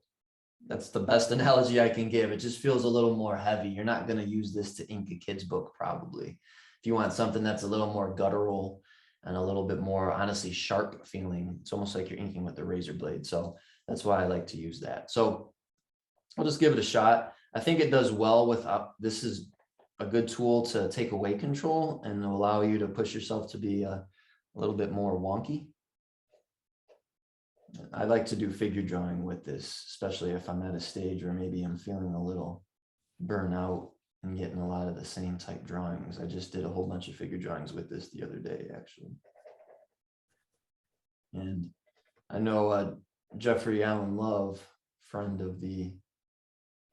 S4: That's the best analogy I can give. It just feels a little more heavy. You're not going to use this to ink a kid's book, probably. If you want something that's a little more guttural and a little bit more, honestly, sharp feeling, it's almost like you're inking with the razor blade. So that's why I like to use that. So I'll just give it a shot. I think it does well with, this is a good tool to take away control and allow you to push yourself to be a little bit more wonky. I like to do figure drawing with this, especially if I'm at a stage where maybe I'm feeling a little burnout and getting a lot of the same type drawings. I just did a whole bunch of figure drawings with this the other day, actually. And I know Jeffrey Allen Love, friend of the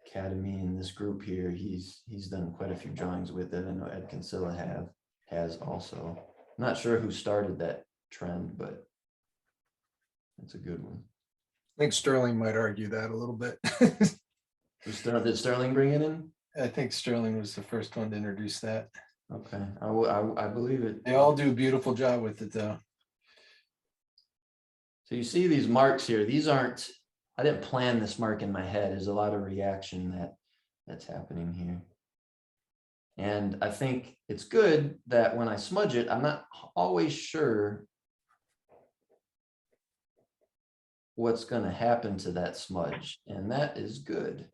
S4: Academy in this group here, he's done quite a few drawings with it. I know Ed Kinsella has also. I'm not sure who started that trend, but it's a good one.
S1: I think Sterling might argue that a little bit.
S4: Did Sterling bring it in?
S1: I think Sterling was the first one to introduce that.
S4: Okay, I believe it.
S1: They all do a beautiful job with it, though.
S4: So you see these marks here. These aren't, I didn't plan this mark in my head. There's a lot of reaction that's happening here. And I think it's good that when I smudge it, I'm not always sure what's going to happen to that smudge. And that is good.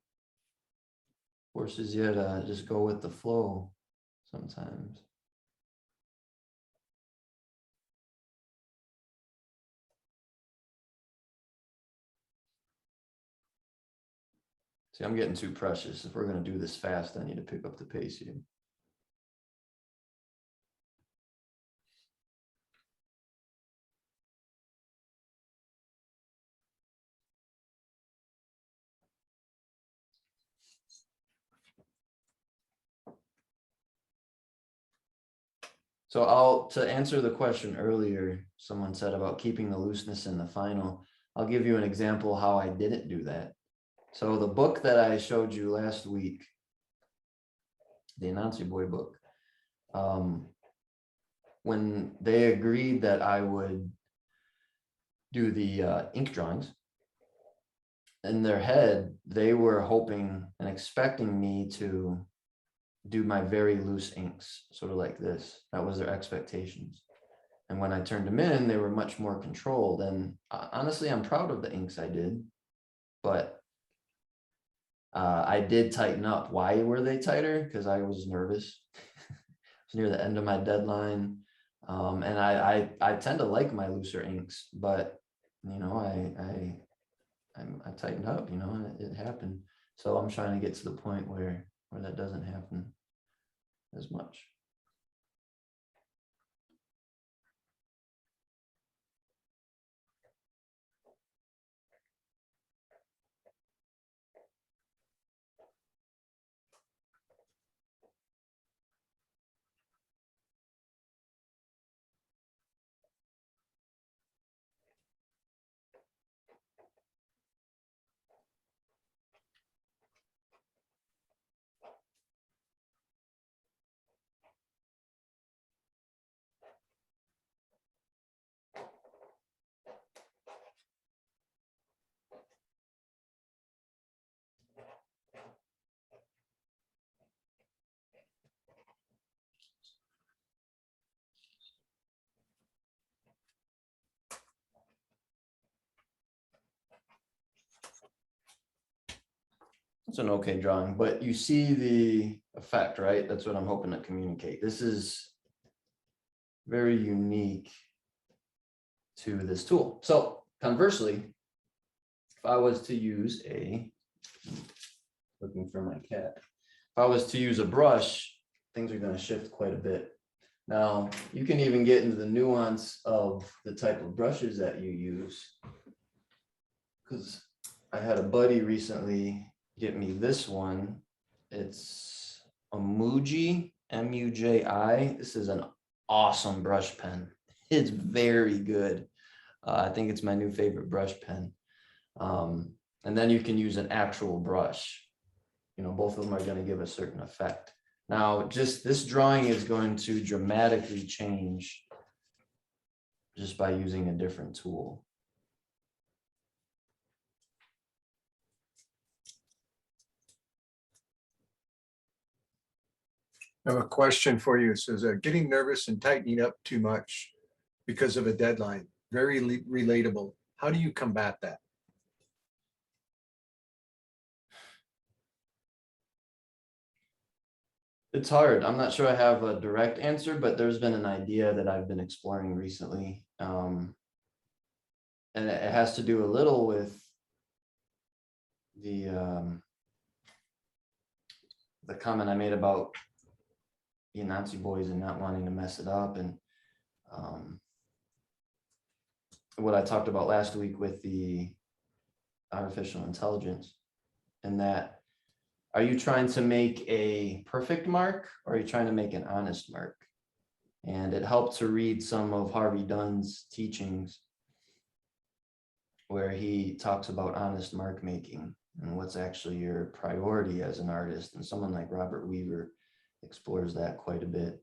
S4: Forces you to just go with the flow sometimes. See, I'm getting too precious. If we're going to do this fast, I need to pick up the pace here. So to answer the question earlier, someone said about keeping the looseness in the final. I'll give you an example how I didn't do that. So the book that I showed you last week, the Anansi Boy book, when they agreed that I would do the ink drawings, in their head, they were hoping and expecting me to do my very loose inks, sort of like this. That was their expectations. And when I turned them in, they were much more controlled. And honestly, I'm proud of the inks I did, but I did tighten up. Why were they tighter? Because I was nervous. It's near the end of my deadline. And I tend to like my looser inks, but you know, I tightened up, you know, it happened. So I'm trying to get to the point where that doesn't happen as much. It's an okay drawing, but you see the effect, right? That's what I'm hoping to communicate. This is very unique to this tool. So conversely, if I was to use looking for my cat, if I was to use a brush, things are going to shift quite a bit. Now, you can even get into the nuance of the type of brushes that you use. Because I had a buddy recently get me this one. It's a Muji, M-U-J-I. This is an awesome brush pen. It's very good. I think it's my new favorite brush pen. And then you can use an actual brush. both of them are going to give a certain effect. Now, just this drawing is going to dramatically change just by using a different tool.
S1: I have a question for you. It says, getting nervous and tightening up too much because of a deadline. Very relatable. How do you combat that?
S4: It's hard. I'm not sure I have a direct answer, but there's been an idea that I've been exploring recently. And it has to do a little with the comment I made about being Nazi boys and not wanting to mess it up, and what I talked about last week with the artificial intelligence, and that, are you trying to make a perfect mark, or are you trying to make an honest mark? And it helped to read some of Harvey Dunn's teachings, where he talks about honest mark making and what's actually your priority as an artist. And someone like Robert Weaver explores that quite a bit.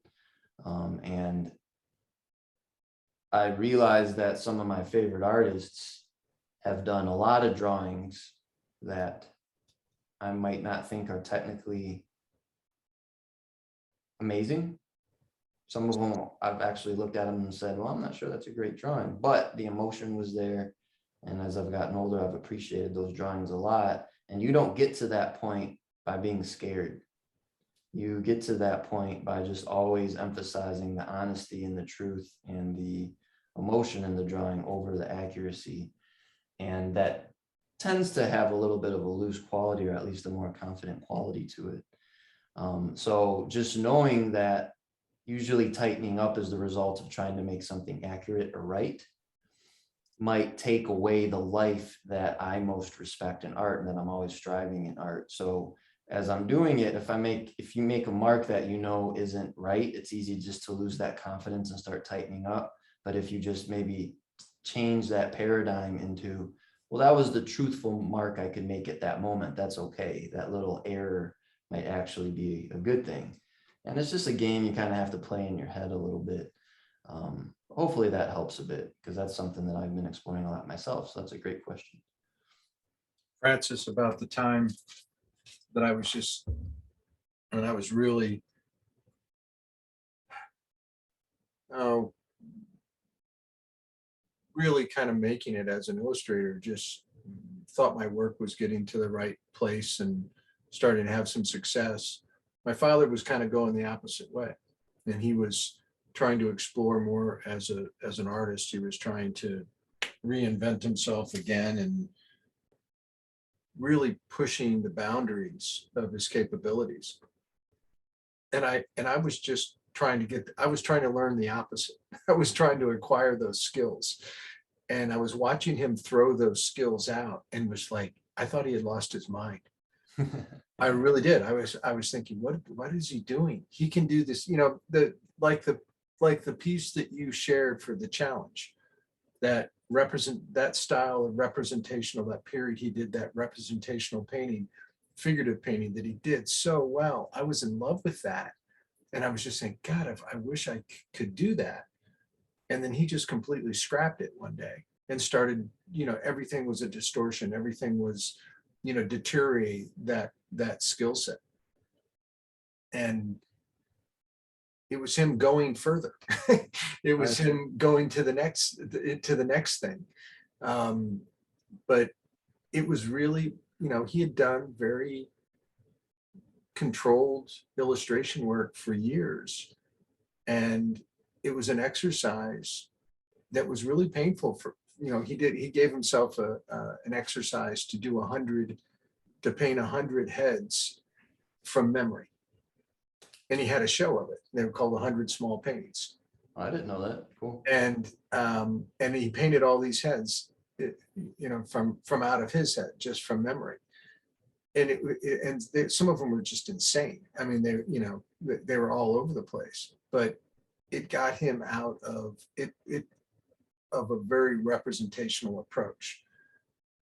S4: And I realized that some of my favorite artists have done a lot of drawings that I might not think are technically amazing. Some of them I've actually looked at them and said, well, I'm not sure that's a great drawing, but the emotion was there. And as I've gotten older, I've appreciated those drawings a lot. And you don't get to that point by being scared. You get to that point by just always emphasizing the honesty and the truth and the emotion in the drawing over the accuracy. And that tends to have a little bit of a loose quality, or at least a more confident quality to it. So just knowing that usually tightening up is the result of trying to make something accurate or right might take away the life that I most respect in art and that I'm always striving in art. So as I'm doing it, if you make a mark that isn't right, it's easy just to lose that confidence and start tightening up. But if you just maybe change that paradigm into, well, that was the truthful mark I could make at that moment, that's okay. That little error might actually be a good thing. And it's just a game you kind of have to play in your head a little bit. Hopefully that helps a bit, because that's something that I've been exploring a lot myself. So that's a great question.
S1: Francis, about the time that I was really, really kind of making it as an illustrator, just thought my work was getting to the right place and starting to have some success. My father was kind of going the opposite way, and he was trying to explore more as an artist. He was trying to reinvent himself again and really pushing the boundaries of his capabilities. And I was just trying to learn the opposite. I was trying to acquire those skills. And I was watching him throw those skills out and was like, I thought he had lost his mind. I really did. I was thinking, what is he doing? He can do this, like the piece that you shared for the challenge, that style of representational, that period he did, that representational painting, figurative painting that he did so well. I was in love with that. And I was just saying, God, I wish I could do that. And then he just completely scrapped it one day and started, everything was a distortion. Everything was, deteriorate that skill set. And it was him going further. It was him going to the next thing. But it was really, he had done very controlled illustration work for years. And it was an exercise that was really painful for, he gave himself an exercise to paint 100 heads from memory. And he had a show of it. They were called 100 Small Paintings.
S4: I didn't know that. Cool.
S1: And he painted all these heads, from out of his head, just from memory. And some of them were just insane. I mean, they were all over the place, but it got him out of it of a very representational approach.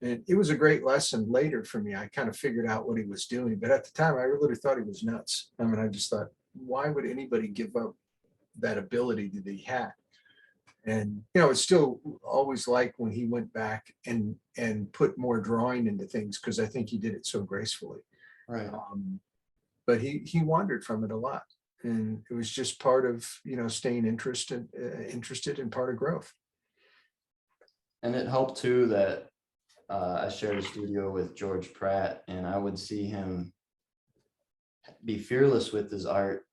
S1: And it was a great lesson later for me. I kind of figured out what he was doing, but at the time I really thought he was nuts. I mean, I just thought, why would anybody give up that ability that he had? And, it's still always like when he went back and put more drawing into things, because I think he did it so gracefully.
S4: Right.
S1: But he wandered from it a lot. And it was just part of, staying interested in part of growth.
S4: And it helped too that I shared a studio with George Pratt, and I would see him be fearless with his art,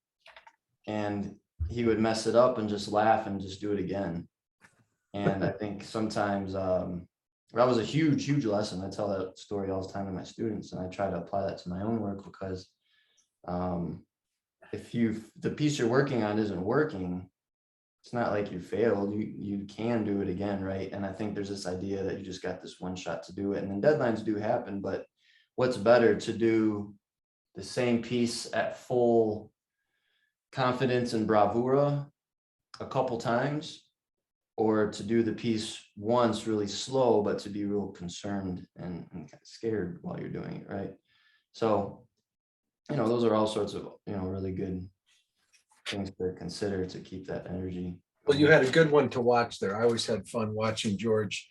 S4: and he would mess it up and just laugh and just do it again. And I think sometimes that was a huge lesson. I tell that story all the time to my students, and I try to apply that to my own work, because if the piece you're working on isn't working, it's not like you failed. You can do it again, right? And I think there's this idea that you just got this one shot to do it, and then deadlines do happen. But what's better, to do the same piece at full confidence and bravura a couple times, or to do the piece once really slow, but to be real concerned and kind of scared while you're doing it, right? So, those are all sorts of, really good things to consider to keep that energy.
S1: Well, you had a good one to watch there. I always had fun watching George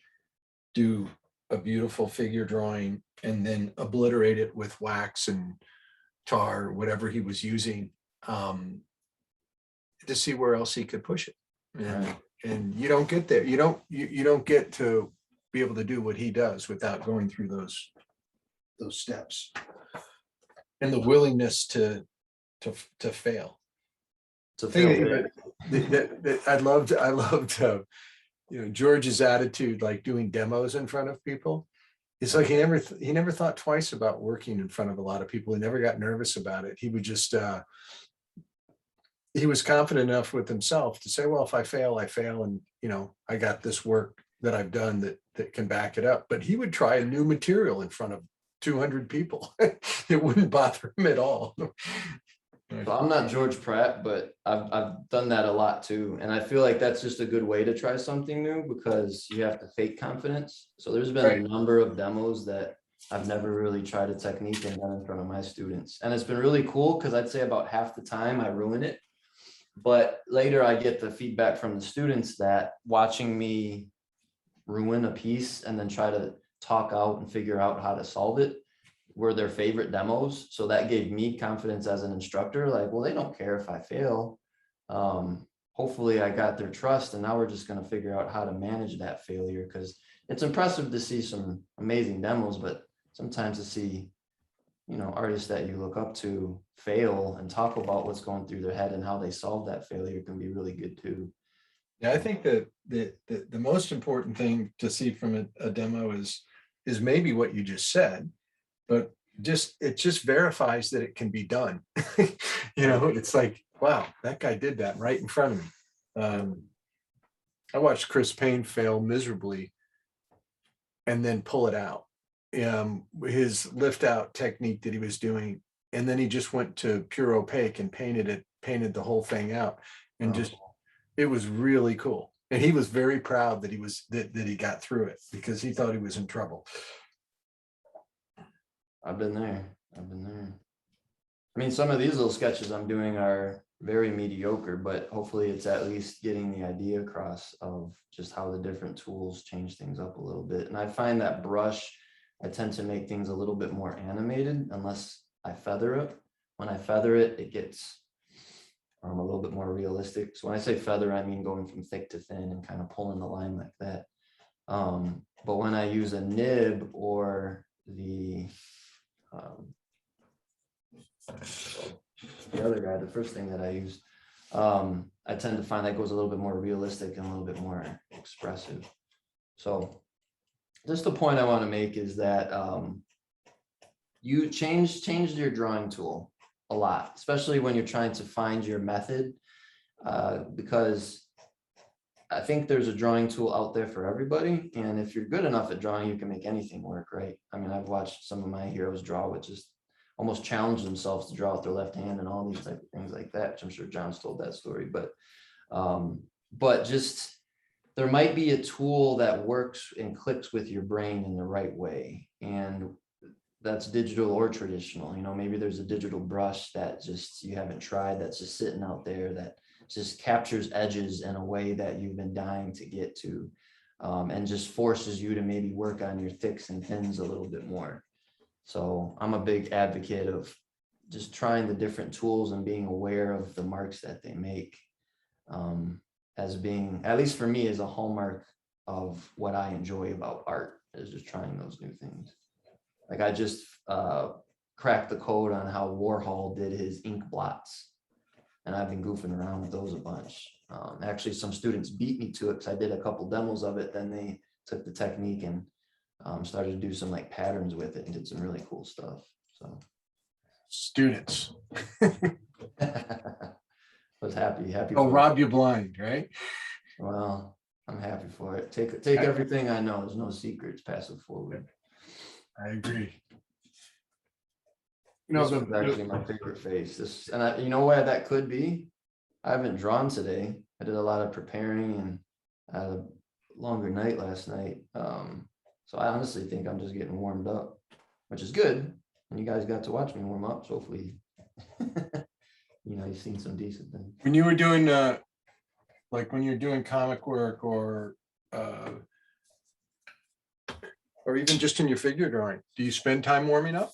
S1: do a beautiful figure drawing and then obliterate it with wax and tar, whatever he was using, to see where else he could push it.
S4: Right.
S1: And you don't get there. You don't get to be able to do what he does without going through those steps and the willingness to fail.
S4: To
S1: Thing
S4: feel
S1: that I loved, George's attitude, like doing demos in front of people. It's like he never thought twice about working in front of a lot of people. He never got nervous about it. He would just he was confident enough with himself to say, well, if I fail, I fail. And, I got this work that I've done that can back it up. But he would try a new material in front of 200 people. It wouldn't bother him at all.
S4: So I'm not George Pratt, but I've done that a lot too. And I feel like that's just a good way to try something new, because you have to fake confidence. So there's been
S1: Right.
S4: a number of demos that I've never really tried a technique and done in front of my students. And it's been really cool, because I'd say about half the time I ruin it. But later I get the feedback from the students that watching me ruin a piece and then try to talk out and figure out how to solve it were their favorite demos. So that gave me confidence as an instructor, like, well, they don't care if I fail. Hopefully I got their trust, and now we're just going to figure out how to manage that failure, because it's impressive to see some amazing demos, but sometimes to see, artists that you look up to fail and talk about what's going through their head and how they solve that failure can be really good too.
S1: Yeah, I think that the most important thing to see from a demo is maybe what you just said, but it just verifies that it can be done. It's like, wow, that guy did that right in front of me. I watched Chris Payne fail miserably and then pull it out. His lift out technique that he was doing, and then he just went to pure opaque and painted the whole thing out, and just, it was really cool. And he was very proud that he got through it, because he thought he was in trouble.
S4: I've been there. I mean, some of these little sketches I'm doing are very mediocre, but hopefully it's at least getting the idea across of just how the different tools change things up a little bit. And I find that brush, I tend to make things a little bit more animated unless I feather it. When I feather it, it gets a little bit more realistic. So when I say feather, I mean going from thick to thin and kind of pulling the line like that. But when I use a nib or the other guy, the first thing that I used, I tend to find that goes a little bit more realistic and a little bit more expressive. So just the point I want to make is that you changed your drawing tool a lot, especially when you're trying to find your method, because I think there's a drawing tool out there for everybody. And if you're good enough at drawing, you can make anything work, right? I mean, I've watched some of my heroes draw, which just almost challenge themselves to draw with their left hand and all these type of things like that, which I'm sure John's told that story. But just there might be a tool that works and clicks with your brain in the right way. And that's digital or traditional. You know, maybe there's a digital brush that just you haven't tried, that's just sitting out there that just captures edges in a way that you've been dying to get to, and just forces you to maybe work on your thicks and thins a little bit more. So I'm a big advocate of just trying the different tools and being aware of the marks that they make, as being, at least for me, as a hallmark of what I enjoy about art, is just trying those new things. Like I just cracked the code on how Warhol did his ink blots, and I've been goofing around with those a bunch. Actually, some students beat me to it because I did a couple demos of it. Then they took the technique and started to do some like patterns with it and did some really cool stuff. So
S1: Students.
S4: was happy
S1: Oh,
S4: for it.
S1: rob you blind, right?
S4: Well, I'm happy for it. Take everything I know. There's no secrets. Pass it forward.
S1: I agree.
S4: This was actually my favorite face. This, and you know why that could be? I haven't drawn today. I did a lot of preparing and I had a longer night last night. So I honestly think I'm just getting warmed up, which is good. And you guys got to watch me warm up. So hopefully, you know, you've seen some decent things.
S1: When you were doing like when you're doing comic work or even just in your figure drawing, do you spend time warming up?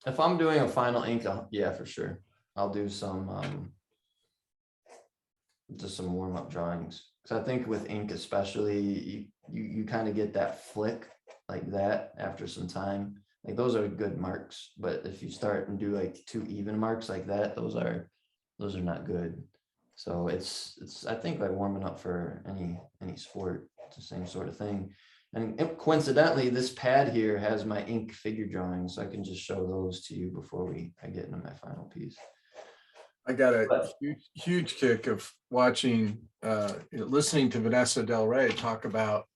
S4: If I'm doing a final ink, yeah, for sure. I'll do some just some warm-up drawings. Because I think with ink especially, you kind of get that flick like that after some time. Like those are good marks, but if you start and do like too even marks like that, those are not good. So it's I think like warming up for any sport, it's the same sort of thing. And coincidentally, this pad here has my ink figure drawings, so I can just show those to you before I get into my final piece.
S1: I got a huge kick of watching, listening to Vanessa Del Rey talk about,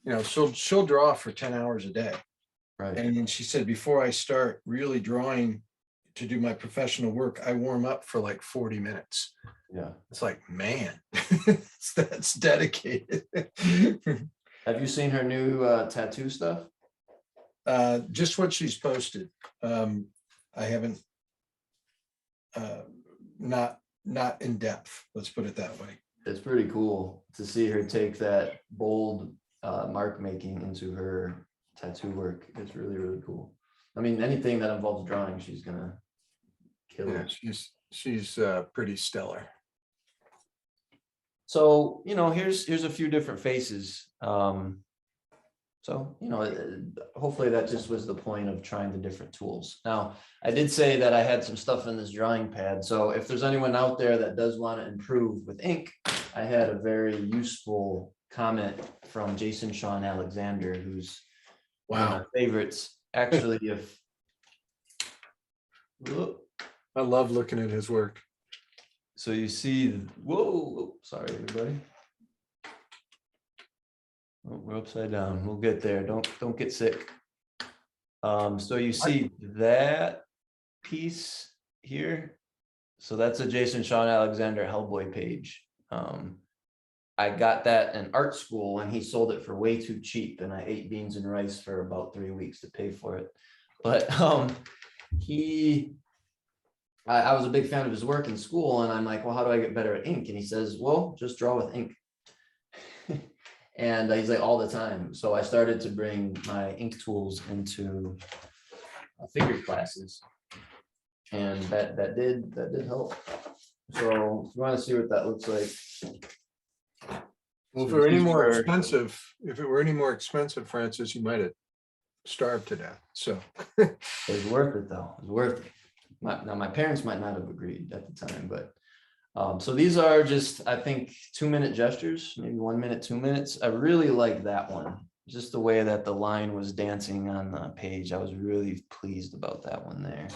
S1: you know, she'll draw for 10 hours a day.
S4: Right.
S1: And then she said, before I start really drawing to do my professional work, I warm up for like 40 minutes.
S4: Yeah.
S1: It's like, man, that's dedicated.
S4: Have you seen her new tattoo stuff?
S1: Just what she's posted. I haven't, not in depth, let's put it that way.
S4: It's pretty cool to see her take that bold mark making into her tattoo work. It's really, really cool. I mean, anything that involves drawing, she's gonna kill it.
S1: She's pretty stellar.
S4: So, you know, here's a few different faces. So, you know, hopefully that just was the point of trying the different tools. Now, I did say that I had some stuff in this drawing pad. So if there's anyone out there that does want to improve with ink, I had a very useful comment from Jason Sean Alexander, who's one of my favorites. Actually, if
S1: I love looking at his work.
S4: so you see, whoa, sorry, everybody. Oh, we're upside down. We'll get there. Don't get sick. So you see that piece here. So that's a Jason Sean Alexander Hellboy page. I got that in art school and he sold it for way too cheap, and I ate beans and rice for about 3 weeks to pay for it. But I was a big fan of his work in school, and I'm like, well, how do I get better at ink? And he says, well, just draw with ink. And he's like, all the time. So I started to bring my ink tools into figure classes, and that did help. So if you want to see what that looks like.
S1: Well, if it were any more expensive, Francis, you might have starved to death. So
S4: it was worth it, though. It was worth it. Now my parents might not have agreed at the time, but so these are just, I think, 2-minute gestures, maybe 1 minute, 2 minutes. I really like that one. Just the way that the line was dancing on the page. I was really pleased about that one there.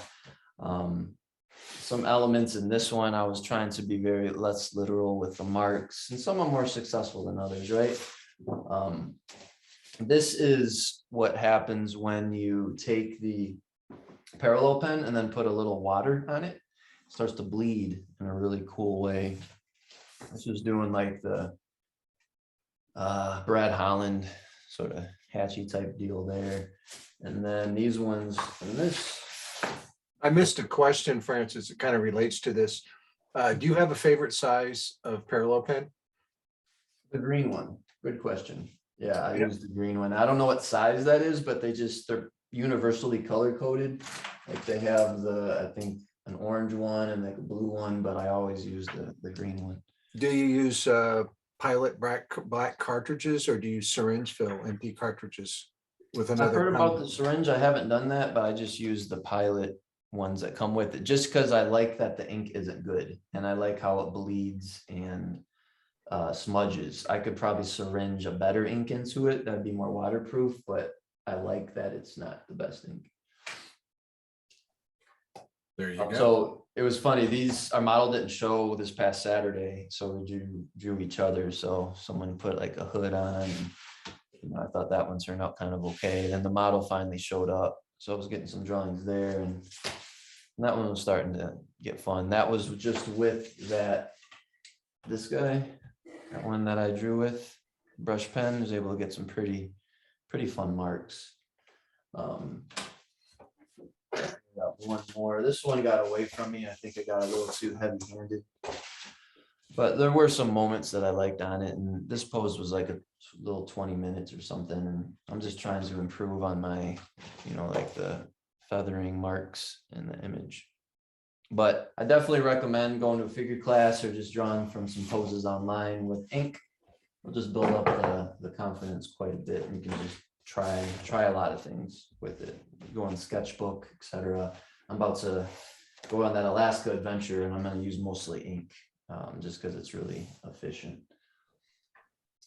S4: Some elements in this one, I was trying to be very less literal with the marks, and some are more successful than others, right? This is what happens when you take the parallel pen and then put a little water on it. Starts to bleed in a really cool way. This was doing like the Brad Holland, sort of hatchy type deal there. And then these ones, and this,
S1: I missed a question, Francis. It kind of relates to this. Do you have a favorite size of parallel pen?
S4: the green one, good question. Yeah, I
S1: Yeah.
S4: use the green one. I don't know what size that is, but they're universally color coded. Like they have I think an orange one and like a blue one, but I always use the green one.
S1: Do you use pilot black cartridges, or do you syringe fill empty cartridges with
S4: I've
S1: another
S4: heard about
S1: pen?
S4: the syringe. I haven't done that, but I just use the pilot ones that come with it, just because I like that the ink isn't good and I like how it bleeds and smudges. I could probably syringe a better ink into it that'd be more waterproof, but I like that it's not the best ink.
S1: There you go.
S4: So it was funny, our model didn't show this past Saturday, so we drew each other. So someone put like a hood on, and, I thought that one turned out kind of okay. Then the model finally showed up, so I was getting some drawings there, and that one was starting to get fun. That was just with this guy, that one that I drew with brush pen, was able to get some pretty fun marks. Got one more. This one got away from me. I think I got a little too heavy-handed, but there were some moments that I liked on it. And this pose was like a little 20 minutes or something. And I'm just trying to improve on my, like the feathering marks in the image. But I definitely recommend going to a figure class or just drawing from some poses online with ink. It'll just build up the confidence quite a bit. And you can just try a lot of things with it. Go on sketchbook, etc. I'm about to go on that Alaska adventure, and I'm going to use mostly ink, just because it's really efficient.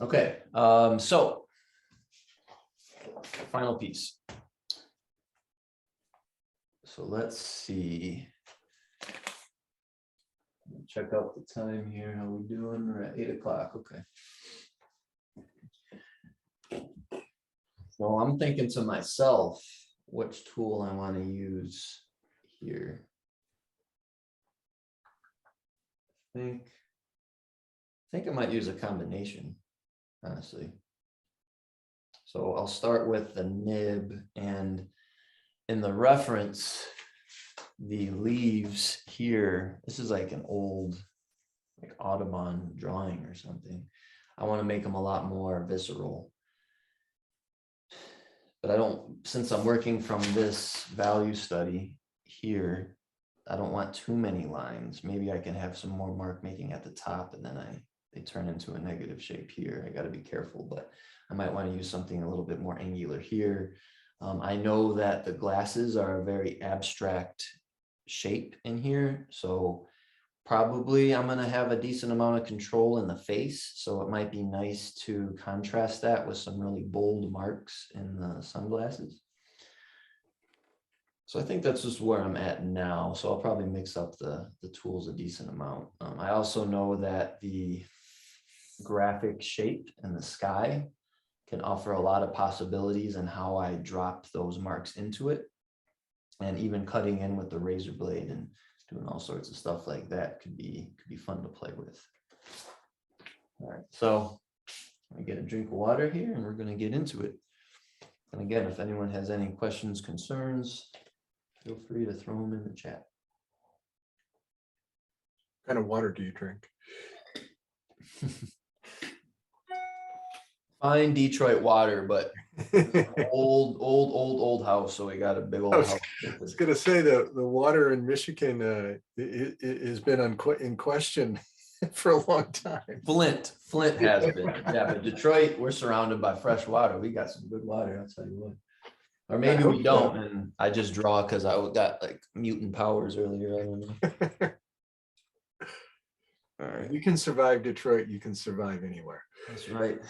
S4: Okay, so final piece. So let's see. Check out the time here. How we doing? We're at 8 o'clock. Okay. So I'm thinking to myself, which tool I want to use here. I think I might use a combination, honestly. So I'll start with the nib, and in the reference, the leaves here, this is like an old like Audubon drawing or something. I want to make them a lot more visceral. But since I'm working from this value study here, I don't want too many lines. Maybe I can have some more mark making at the top, and then they turn into a negative shape here. I got to be careful, but I might want to use something a little bit more angular here. I know that the glasses are a very abstract shape in here, so probably I'm going to have a decent amount of control in the face, so it might be nice to contrast that with some really bold marks in the sunglasses. So I think that's just where I'm at now. So I'll probably mix up the tools a decent amount. I also know that the graphic shape in the sky can offer a lot of possibilities in how I drop those marks into it. And even cutting in with the razor blade and doing all sorts of stuff like that could be fun to play with. All right, so I get a drink of water here, and we're going to get into it. And again, if anyone has any questions, concerns, feel free to throw them in the chat.
S1: What kind of water do you drink?
S4: Fine Detroit water, but old house, so we got a big old house.
S1: I was gonna say the water in Michigan has been in question for a long time.
S4: Flint has been, yeah, but Detroit, we're surrounded by fresh water. We got some good water, I'll tell you what. Or maybe we don't, and I just draw because I got like mutant powers earlier. I don't know. All right,
S1: you can survive Detroit, you can survive anywhere.
S4: That's right.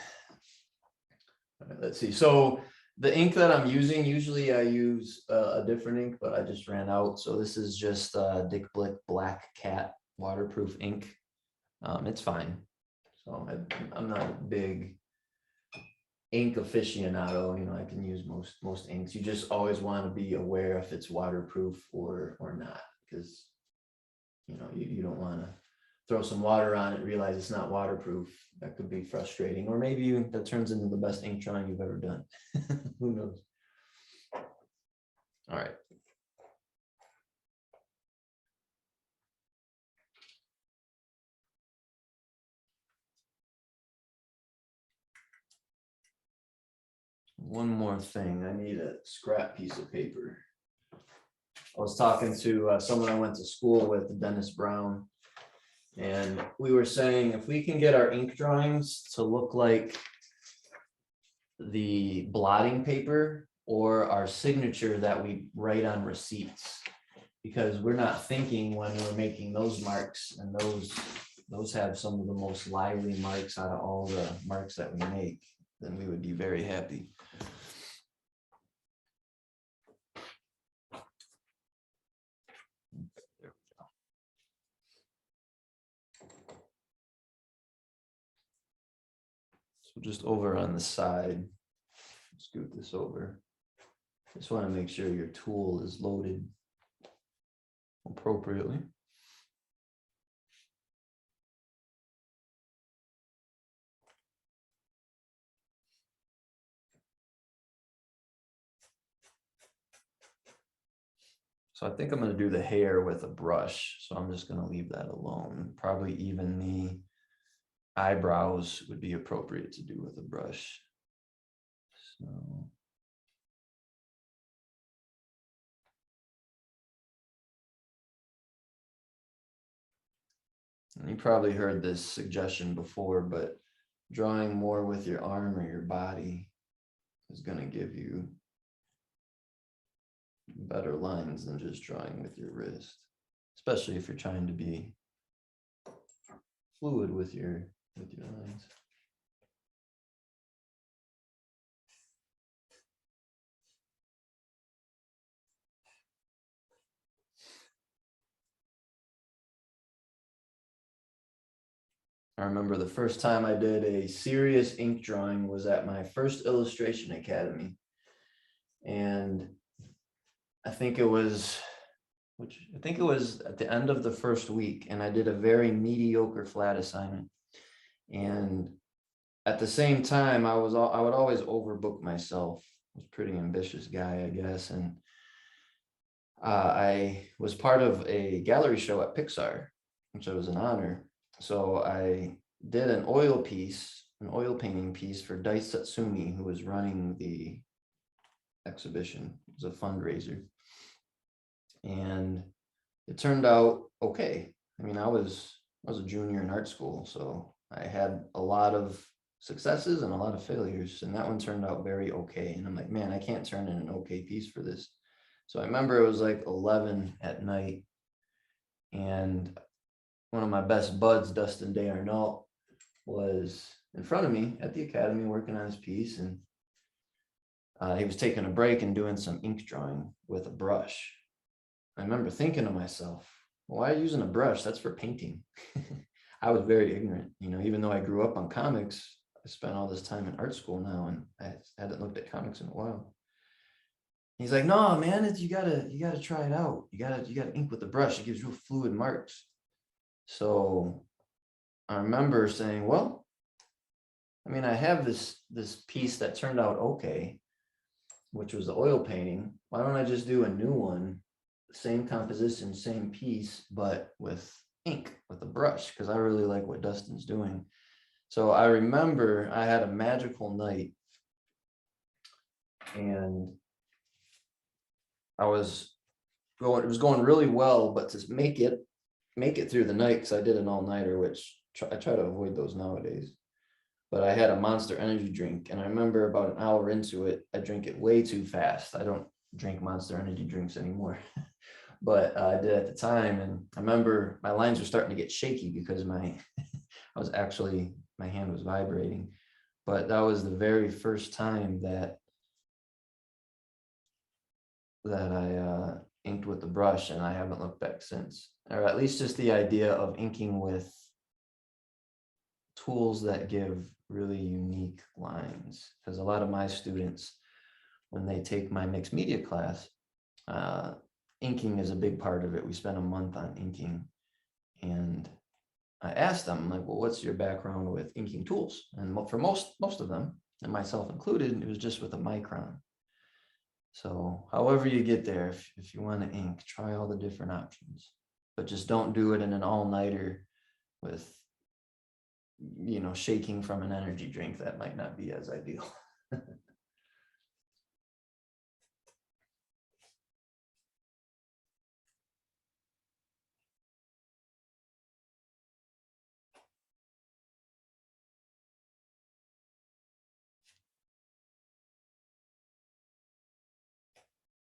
S4: All right, let's see. So the ink that I'm using, usually I use a different ink, but I just ran out. So this is just Dick Blick Black Cat waterproof ink. It's fine. So I'm not a big ink aficionado. I can use most inks. You just always want to be aware if it's waterproof or not, because you don't want to throw some water on it, realize it's not waterproof. That could be frustrating. Or maybe that turns into the best ink drawing you've ever done. Who knows? All right. One more thing, I need a scrap piece of paper. I was talking to someone I went to school with, Dennis Brown, and we were saying if we can get our ink drawings to look like the blotting paper or our signature that we write on receipts, because we're not thinking when we're making those marks, and those have some of the most lively marks out of all the marks that we make, then we would be very happy. So just over on the side, scoot this over. Just want to make sure your tool is loaded appropriately. So I think I'm going to do the hair with a brush. So I'm just going to leave that alone. Probably even the eyebrows would be appropriate to do with a brush. So. And you probably heard this suggestion before, but drawing more with your arm or your body is going to give you better lines than just drawing with your wrist, especially if you're trying to be fluid with your lines. I remember the first time I did a serious ink drawing was at my first illustration academy. And I think it was at the end of the first week, and I did a very mediocre flat assignment. And at the same time, I would always overbook myself. I was a pretty ambitious guy, I guess. And I was part of a gallery show at Pixar, which was an honor. So I did an oil painting piece for Dice Satsumi, who was running the exhibition. It was a fundraiser. And it turned out okay. I mean, I was a junior in art school, so I had a lot of successes and a lot of failures, and that one turned out very okay. And I'm like, man, I can't turn in an okay piece for this. So I remember it was like 11 at night, and one of my best buds, Dustin Day Arnault, was in front of me at the academy working on his piece, and he was taking a break and doing some ink drawing with a brush. I remember thinking to myself, why are you using a brush? That's for painting. I was very ignorant, even though I grew up on comics. I spent all this time in art school now, and I hadn't looked at comics in a while. He's like, no, man, you gotta try it out. You gotta ink with the brush. It gives real fluid marks. So I remember saying, well, I mean, I have this piece that turned out okay, which was the oil painting. Why don't I just do a new one, same composition, same piece, but with ink, with a brush, because I really like what Dustin's doing. So I remember I had a magical night, and it was going really well, but to make it through the night, because I did an all-nighter, which I try to avoid those nowadays. But I had a Monster Energy drink, and I remember about an hour into it, I drank it way too fast. I don't drink Monster Energy drinks anymore, but I did at the time. And I remember my lines were starting to get shaky because my hand was vibrating. But that was the very first time that I inked with the brush, and I haven't looked back since. Or at least just the idea of inking with tools that give really unique lines, because a lot of my students, when they take my mixed media class, inking is a big part of it. We spend a month on inking, and I asked them, like, well, what's your background with inking tools? And for most of them, and myself included, it was just with a micron. So however you get there, if you want to ink, try all the different options, but just don't do it in an all-nighter with, shaking from an energy drink. That might not be as ideal.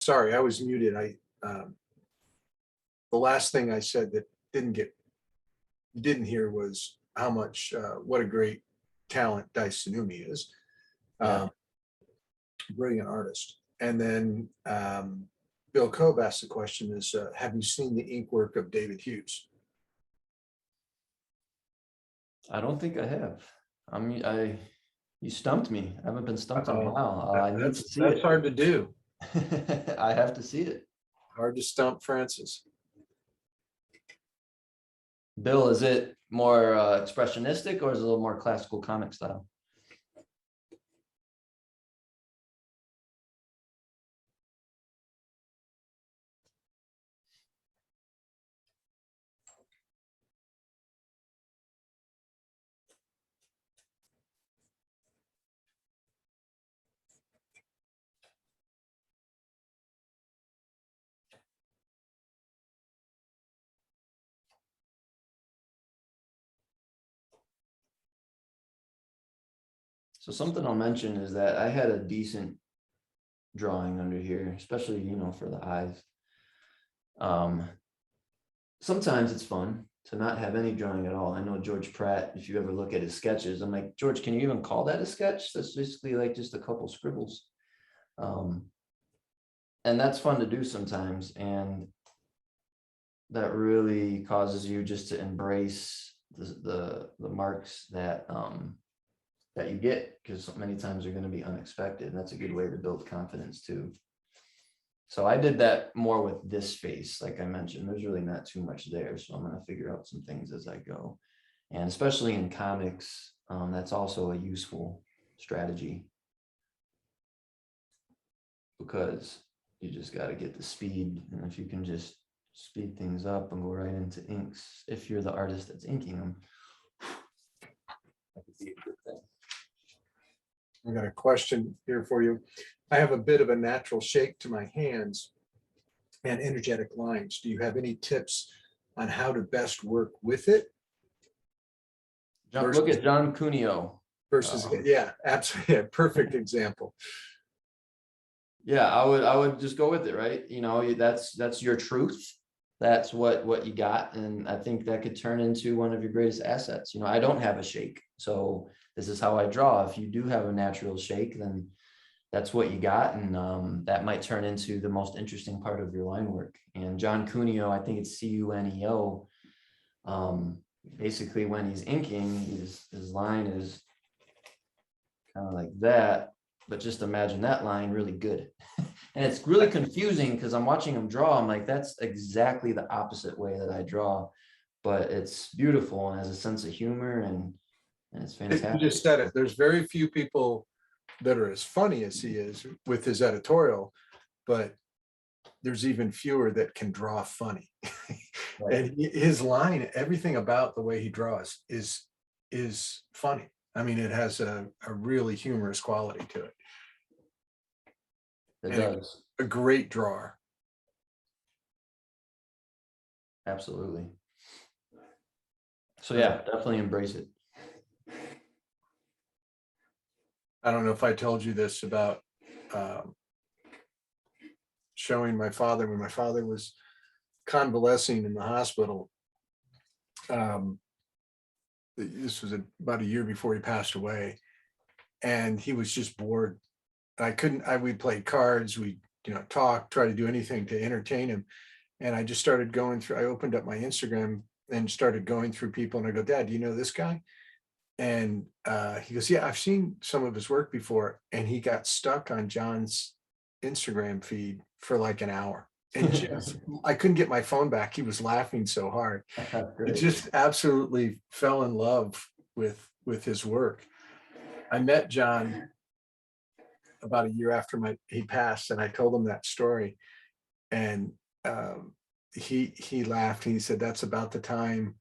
S1: Sorry, I was muted. The last thing I said that you didn't hear was how much, what a great talent Dice Tsunumi is.
S4: Yeah.
S1: Brilliant artist. And then Bill Cobb asked the question is, have you seen the ink work of David Hughes?
S4: I don't think I have. You stumped me. I haven't been stumped in a while. I need to see
S1: That's
S4: it.
S1: hard to do.
S4: I have to see it.
S1: Hard to stump Francis.
S4: Bill, is it more expressionistic or is it a little more classical comic style? So something I'll mention is that I had a decent drawing under here, especially, for the eyes. Sometimes it's fun to not have any drawing at all. I know George Pratt, if you ever look at his sketches, I'm like, George, can you even call that a sketch? That's basically like just a couple scribbles. And that's fun to do sometimes. And that really causes you just to embrace the marks that that you get, because many times they're going to be unexpected. And that's a good way to build confidence too. So I did that more with this face. Like I mentioned, there's really not too much there. So I'm going to figure out some things as I go. And especially in comics, that's also a useful strategy, because you just got to get the speed. And if you can just speed things up and go right into inks, if you're the artist that's inking them, that could be a good thing.
S1: I got a question here for you. I have a bit of a natural shake to my hands and energetic lines. Do you have any tips on how to best work with it?
S4: Look at John Cuneo.
S1: Versus, yeah, absolutely. Yeah, perfect example.
S4: Yeah, I would just go with it, right? That's your truth. That's what you got. And I think that could turn into one of your greatest assets. I don't have a shake, so this is how I draw. If you do have a natural shake, then that's what you got. And that might turn into the most interesting part of your line work. And John Cuneo, I think it's Cuneo. Basically, when he's inking, his line is kind of like that. But just imagine that line really good. And it's really confusing because I'm watching him draw. I'm like, that's exactly the opposite way that I draw. But it's beautiful and has a sense of humor, and it's fantastic.
S1: You just said it. There's very few people that are as funny as he is with his editorial, but there's even fewer that can draw funny.
S4: Right.
S1: And his line, everything about the way he draws is funny. I mean, it has a really humorous quality to it.
S4: It does.
S1: A great drawer.
S4: Absolutely. So yeah, definitely embrace it.
S1: I don't know if I told you this about showing my father when my father was convalescing in the hospital. This was about a year before he passed away, and he was just bored. We'd play cards, we'd talk, try to do anything to entertain him. And I just started going through, I opened up my Instagram and started going through people, and I go, Dad, do you know this guy? And he goes, yeah, I've seen some of his work before. And he got stuck on John's Instagram feed for like an hour. and just, I couldn't get my phone back. He was laughing so hard. I
S4: Great.
S1: just absolutely fell in love with his work. I met John about a year after he passed, and I told him that story, and he laughed and he said, "That's about the time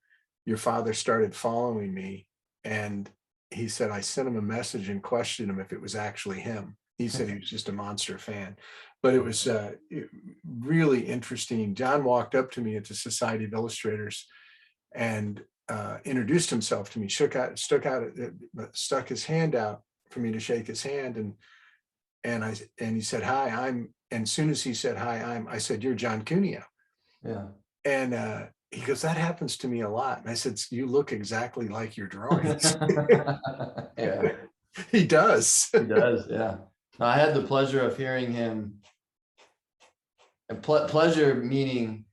S1: your father started following me." And he said, I sent him a message and questioned him if it was actually him. He said he was just a monster fan, but it was really interesting. John walked up to me at the Society of Illustrators and introduced himself to me, stuck his hand out for me to shake his hand, and he said, "Hi, and as soon as he said, "Hi, I said, "You're John Cuneo."
S4: Yeah.
S1: And he goes, "That happens to me a lot." And I said, "You look exactly like your drawings."
S4: Yeah,
S1: He does.
S4: he does. Yeah. No, I had the pleasure of hearing him. And pleasure meaning,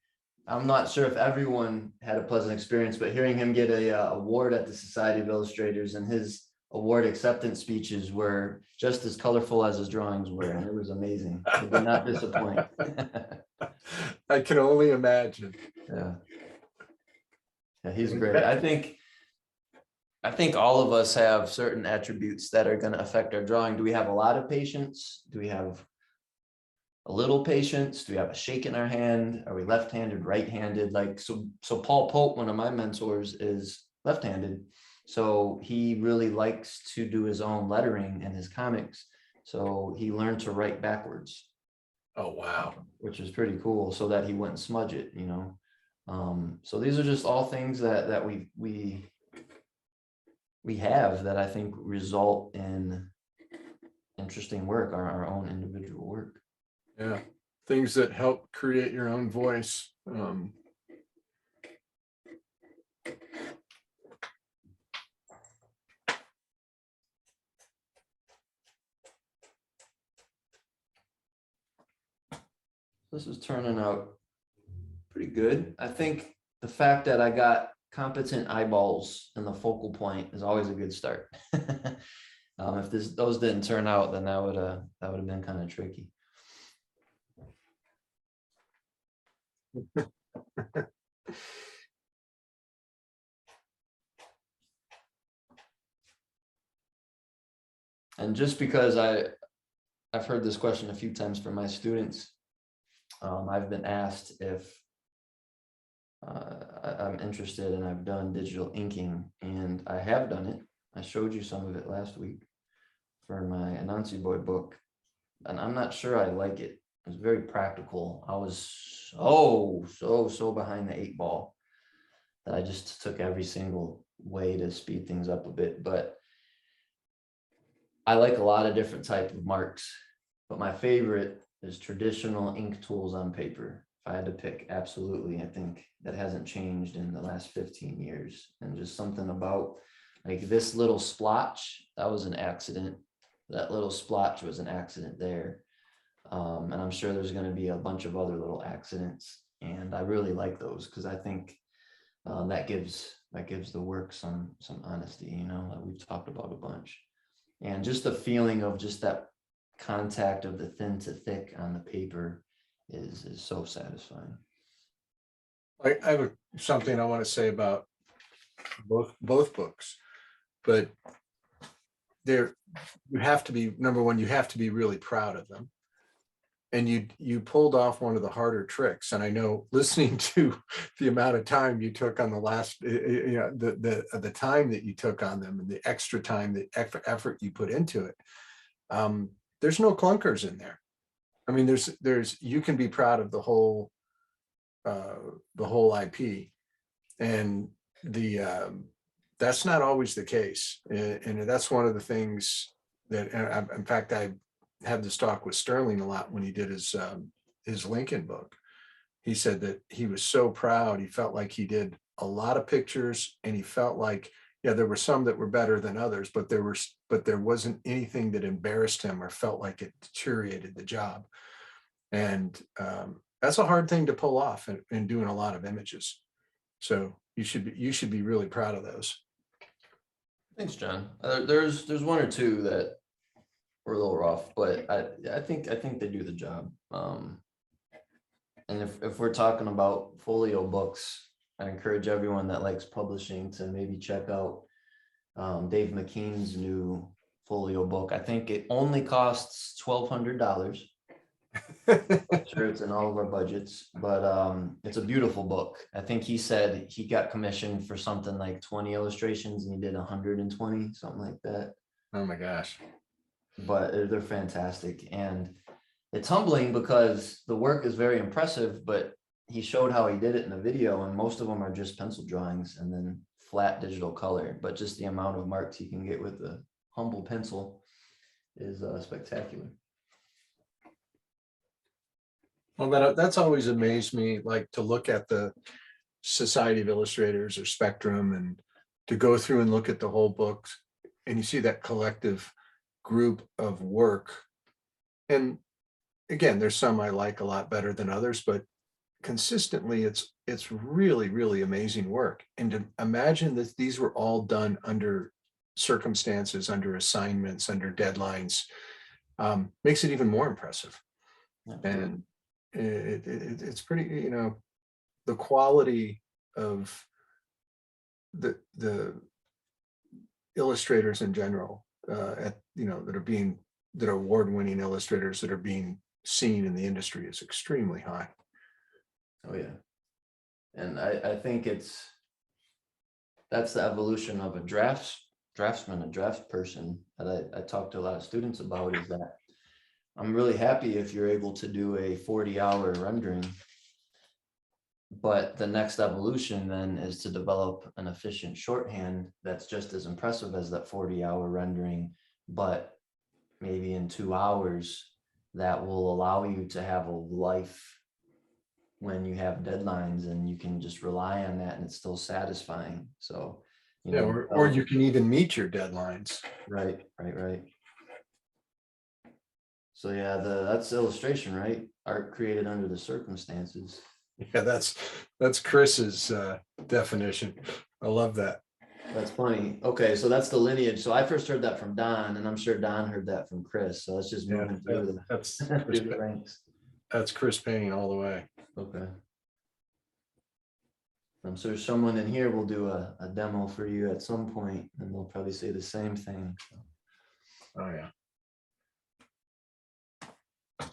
S4: I'm not sure if everyone had a pleasant experience, but hearing him get a award at the Society of Illustrators, and his award acceptance speeches were just as colorful as his drawings were, and it was amazing. It did not disappoint.
S1: I can only imagine.
S4: Yeah. Yeah, he's great. I think all of us have certain attributes that are going to affect our drawing. Do we have a lot of patience? Do we have a little patience? Do we have a shake in our hand? Are we left-handed, right-handed? Like, so Paul Pope, one of my mentors, is left-handed. So he really likes to do his own lettering in his comics. So he learned to write backwards.
S1: Oh, wow.
S4: Which is pretty cool, so that he wouldn't smudge it, you know. So these are just all things that we have that I think result in interesting work, our own individual work.
S1: Yeah, things that help create your own voice.
S4: This is turning out pretty good. I think the fact that I got competent eyeballs in the focal point is always a good start. If those didn't turn out, then that would have been kind of tricky. And just because I've heard this question a few times from my students, I've been asked if I'm interested, and I've done digital inking, and I have done it. I showed you some of it last week for my Anansi Boy book, and I'm not sure I like it. It was very practical. I was so behind the 8 ball that I just took every single way to speed things up a bit. But I like a lot of different types of marks, but my favorite is traditional ink tools on paper. If I had to pick, absolutely, I think that hasn't changed in the last 15 years. And just something about like this little splotch, that was an accident. That little splotch was an accident there. And I'm sure there's going to be a bunch of other little accidents. And I really like those because I think that gives the work some honesty, you know, that we've talked about a bunch. And just the feeling of just that contact of the thin to thick on the paper is so satisfying.
S1: I have something I want to say about both books, but you have to be, number one, you have to be really proud of them. And you pulled off one of the harder tricks. And I know, listening to the amount of time you took on the last, the time that you took on them and the extra time, the effort you put into it. There's no clunkers in there. I mean, you can be proud of the whole IP, and that's not always the case. And that's one of the things that, in fact, I had this talk with Sterling a lot when he did his Lincoln book. He said that he was so proud. He felt like he did a lot of pictures, and he felt like, yeah, there were some that were better than others, but there wasn't anything that embarrassed him or felt like it deteriorated the job. And that's a hard thing to pull off in doing a lot of images. So you should be really proud of those.
S4: Thanks, John. There's one or two that were a little rough, but I think they do the job. And if we're talking about folio books, I encourage everyone that likes publishing to maybe check out Dave McKean's new folio book. I think it only costs $1,200. Sure, it's in all of our budgets, but it's a beautiful book. I think he said he got commissioned for something like 20 illustrations and he did 120, something like that.
S1: Oh my gosh.
S4: But they're fantastic. And it's humbling because the work is very impressive, but he showed how he did it in the video, and most of them are just pencil drawings and then flat digital color. But just the amount of marks you can get with a humble pencil is spectacular.
S1: Well, that's always amazed me, like to look at the Society of Illustrators or Spectrum and to go through and look at the whole books, and you see that collective group of work. And again, there's some I like a lot better than others, but consistently it's really, really amazing work. And to imagine that these were all done under circumstances, under assignments, under deadlines, makes it even more impressive.
S4: Absolutely.
S1: And it's pretty, you know, the quality of the illustrators in general, you know, that are award-winning illustrators that are being seen in the industry is extremely high.
S4: Oh yeah. And I think that's the evolution of a draftsman, a draft person that I talk to a lot of students about, is that I'm really happy if you're able to do a 40-hour rendering, but the next evolution then is to develop an efficient shorthand that's just as impressive as that 40-hour rendering, but maybe in 2 hours that will allow you to have a life when you have deadlines, and you can just rely on that and it's still satisfying. So, you
S1: Yeah,
S4: know,
S1: or you can even meet your deadlines.
S4: right. So yeah, that's illustration, right? Art created under the circumstances.
S1: Yeah, that's Chris's definition. I love that.
S4: That's funny. Okay, so that's the lineage. So I first heard that from Don, and I'm sure Don heard that from Chris. So let's just
S1: Yeah,
S4: move through
S1: that's
S4: the through the ranks.
S1: that's Chris Payne all the way.
S4: Okay. I'm sure someone in here will do a demo for you at some point, and they'll probably say the same thing.
S1: Oh yeah.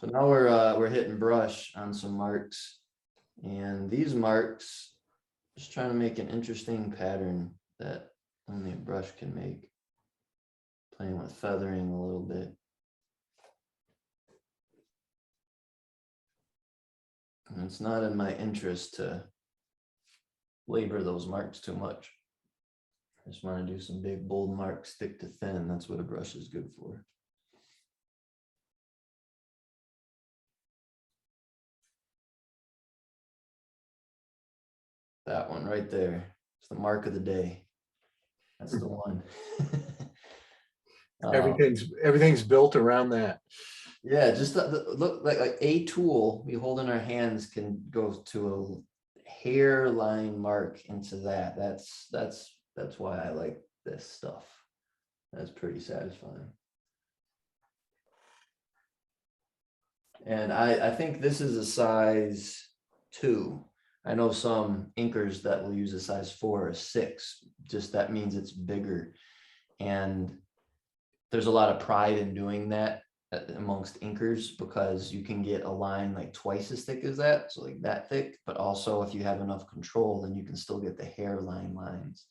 S4: So now we're hitting brush on some marks, and these marks, just trying to make an interesting pattern that only a brush can make. Playing with feathering a little bit. And it's not in my interest to labor those marks too much. I just want to do some big bold marks, thick to thin. That's what a brush is good for. That one right there. It's the mark of the day. That's the one.
S1: Everything's built around that.
S4: Yeah, just look like a tool we hold in our hands can go to a hairline mark into that. That's why I like this stuff. That's pretty satisfying. And I think this is a size 2. I know some inkers that will use a size 4 or 6. Just that means it's bigger. And there's a lot of pride in doing that amongst inkers, because you can get a line like twice as thick as that, so like that thick, but also if you have enough control, then you can still get the hairline lines.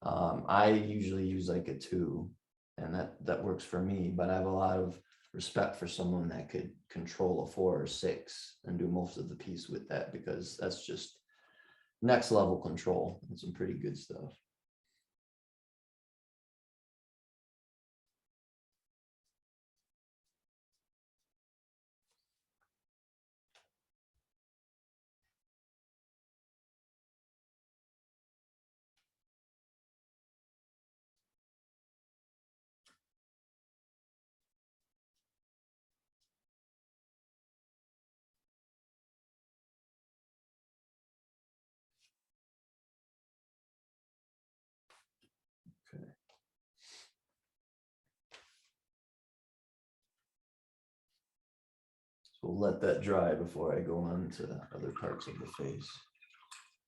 S4: I usually use like a 2, and that works for me, but I have a lot of respect for someone that could control a 4 or 6 and do most of the piece with that, because that's just next level control and some pretty good stuff. So we'll let that dry before I go on to other parts of the face.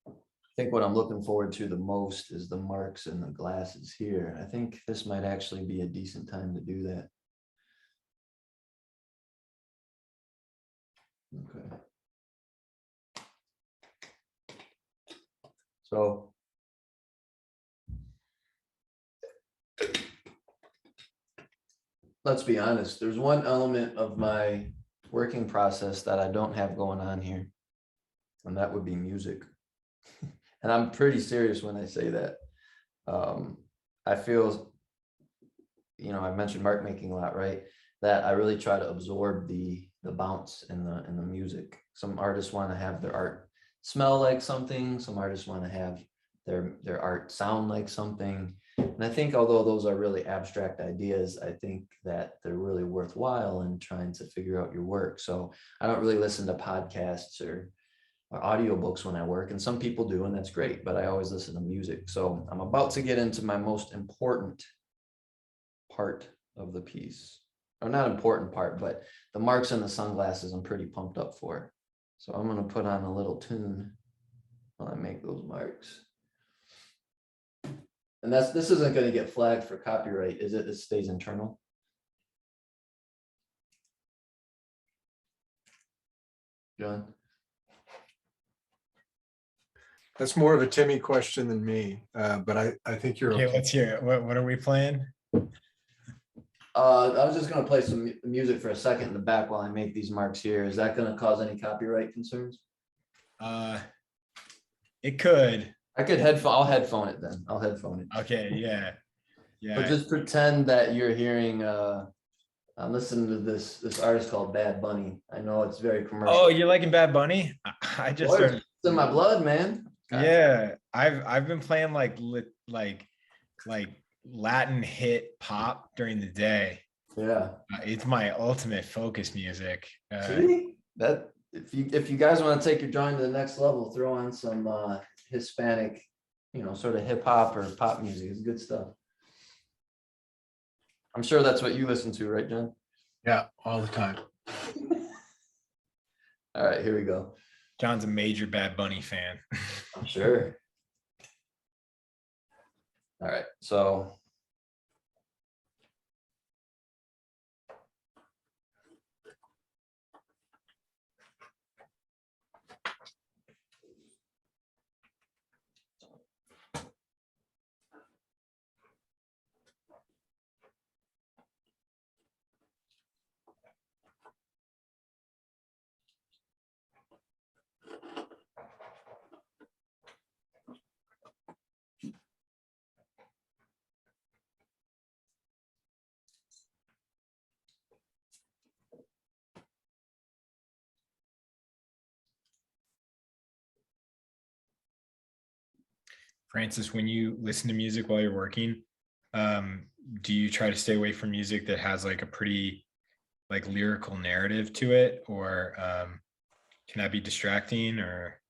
S4: I think what I'm looking forward to the most is the marks and the glasses here. I think this might actually be a decent time to do that. Okay. So let's be honest, there's one element of my working process that I don't have going on here, and that would be music. And I'm pretty serious when I say that. I feel, I mentioned mark making a lot, right? That I really try to absorb the bounce in the music. Some artists want to have their art smell like something. Some artists want to have their art sound like something. And I think although those are really abstract ideas, I think that they're really worthwhile in trying to figure out your work. So I don't really listen to podcasts or audiobooks when I work, and some people do, and that's great, but I always listen to music. So I'm about to get into my most important part of the piece, or not important part, but the marks and the sunglasses I'm pretty pumped up for. So I'm going to put on a little tune while I make those marks. And this isn't going to get flagged for copyright, is it? This stays internal. John?
S1: That's more of a Timmy question than me, but I think you're
S2: Okay,
S1: okay.
S2: let's hear it. What are we playing?
S4: I was just going to play some music for a second in the back while I make these marks here. Is that going to cause any copyright concerns?
S2: It could.
S4: I'll headphone it then. I'll headphone it.
S2: Okay, yeah.
S4: But just pretend that you're hearing, I'm listening to this artist called Bad Bunny. I know it's very commercial.
S2: Oh, you're liking Bad Bunny? I just
S4: Lord,
S2: started.
S4: it's in my blood, man.
S2: Yeah, I've been playing like Latin hit pop during the day.
S4: Yeah.
S2: It's my ultimate focus music.
S4: See that if you guys want to take your drawing to the next level, throw on some Hispanic, sort of hip hop or pop music. It's good stuff. I'm sure that's what you listen to, right, John?
S1: Yeah, all the time.
S4: All right, here we go.
S2: John's a major Bad Bunny fan.
S4: I'm sure. All right, so
S2: Francis, when you listen to music while you're working, do you try to stay away from music that has like a pretty like lyrical narrative to it, or can that be distracting, or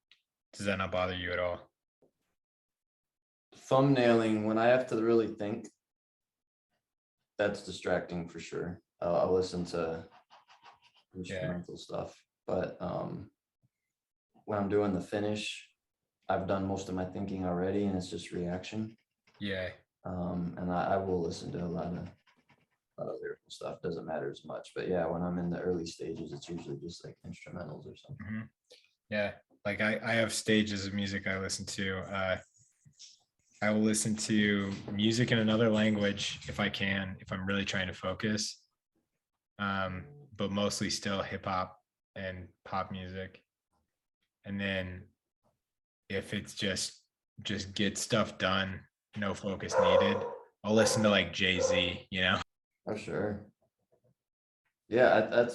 S2: does that not bother you at all?
S4: thumbnailing, when I have to really think, that's distracting for sure. I'll listen to instrumental stuff, but when I'm doing the finish, I've done most of my thinking already, and it's just reaction.
S2: Yeah.
S4: And I will listen to a lot of lyrical stuff. Doesn't matter as much, but yeah, when I'm in the early stages, it's usually just like instrumentals or something.
S2: Mm-hmm. Yeah, like I have stages of music I listen to. I will listen to music in another language if I can, if I'm really trying to focus. But mostly still hip hop and pop music. And then if it's just get stuff done, no focus needed, I'll listen to like Jay-Z,
S4: For sure. Yeah,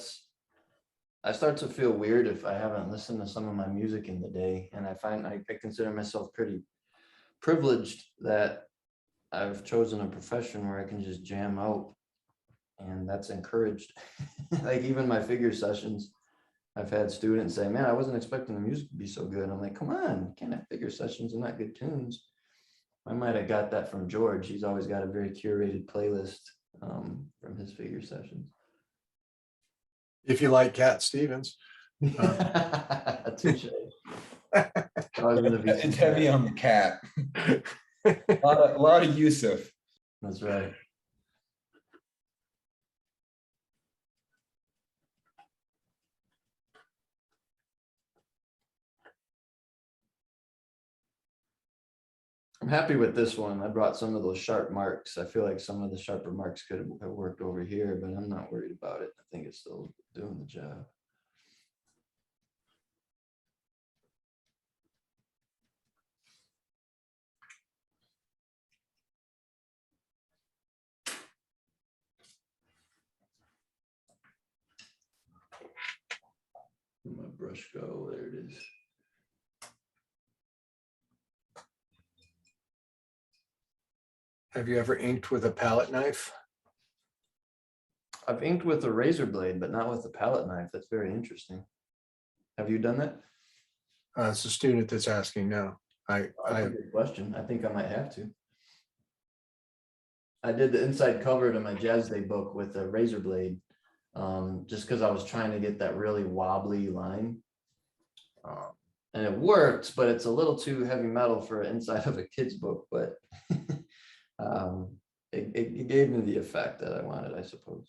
S4: I start to feel weird if I haven't listened to some of my music in the day, and I find I consider myself pretty privileged that I've chosen a profession where I can just jam out, and that's encouraged. Like even my figure sessions, I've had students say, man, I wasn't expecting the music to be so good. I'm like, come on, you can't have figure sessions and not good tunes. I might have got that from George. He's always got a very curated playlist from his figure sessions.
S1: If you like Cat Stevens.
S4: Touche. I was gonna be
S2: It's heavy on the cat. A lot of Yusuf.
S4: That's right. I'm happy with this one. I brought some of those sharp marks. I feel like some of the sharper marks could have worked over here, but I'm not worried about it. I think it's still doing the job. Where'd my brush go? There it is.
S1: Have you ever inked with a palette knife?
S4: I've inked with a razor blade, but not with a palette knife. That's very interesting. Have you done that?
S1: It's a student that's asking now.
S4: That's a good question. I think I might have to. I did the inside cover to my Jazz Day book with a razor blade, just because I was trying to get that really wobbly line. And it worked, but it's a little too heavy metal for an inside of a kid's book, but it gave me the effect that I wanted, I suppose.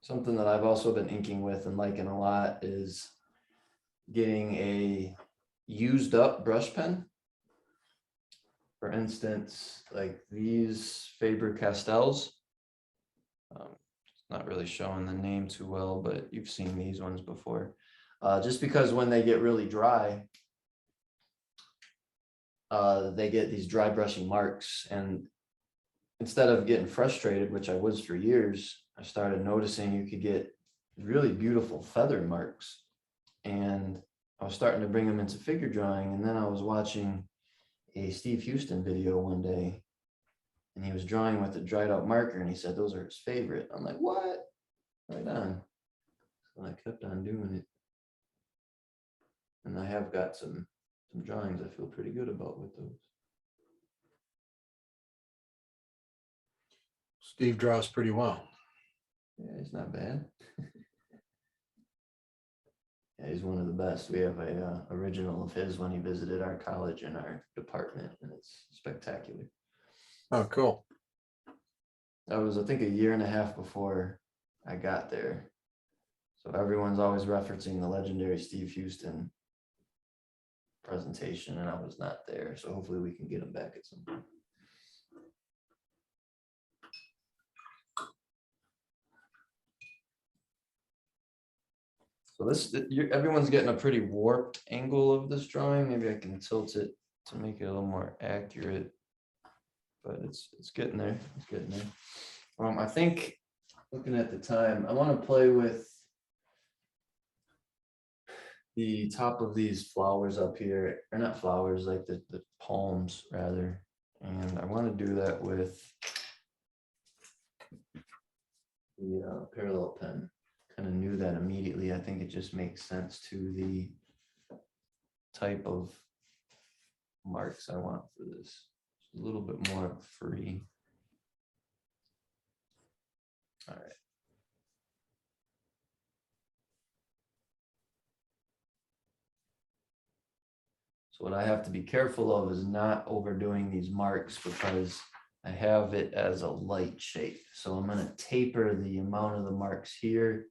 S4: Something that I've also been inking with and liking a lot is getting a used up brush pen. For instance, like these Faber-Castells. It's not really showing the name too well, but you've seen these ones before. Just because when they get really dry, they get these dry brushy marks. And instead of getting frustrated, which I was for years, I started noticing you could get really beautiful feather marks. And I was starting to bring them into figure drawing. And then I was watching a Steve Houston video one day, and he was drawing with a dried out marker, and he said those are his favorite. I'm like, what? Right on. So I kept on doing it. And I have got some drawings I feel pretty good about with those.
S1: Steve draws pretty well.
S4: Yeah, he's not bad. Yeah, he's one of the best. We have a original of his when he visited our college in our department, and it's spectacular.
S1: Oh, cool.
S4: That was, I think, a year and a half before I got there. So everyone's always referencing the legendary Steve Houston presentation, and I was not there. So hopefully we can get him back at some point. So everyone's getting a pretty warped angle of this drawing. Maybe I can tilt it to make it a little more accurate, but it's getting there. It's getting there. I think, looking at the time, I want to play with the top of these flowers up here, or not flowers, like the palms rather. And I want to do that with the parallel pen. Kind of knew that immediately. I think it just makes sense to the type of marks I want for this. Just a little bit more free. All right. So what I have to be careful of is not overdoing these marks, because I have it as a light shape. So I'm going to taper the amount of the marks here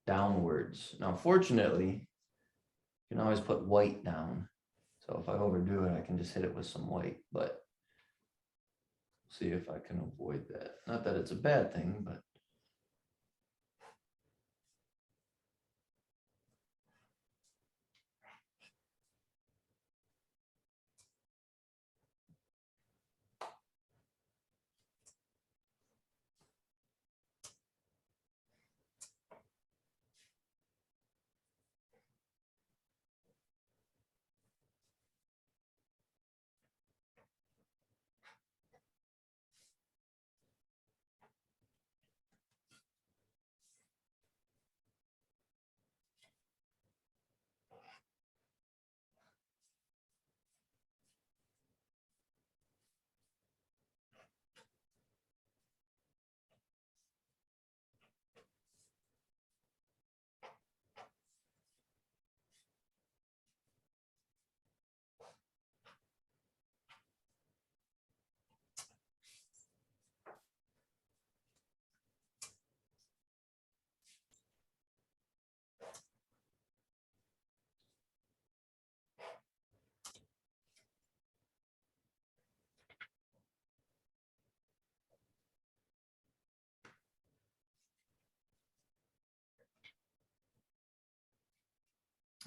S4: downwards. Now, fortunately, you can always put white down. So if I overdo it, I can just hit it with some white, but see if I can avoid that. Not that it's a bad thing, but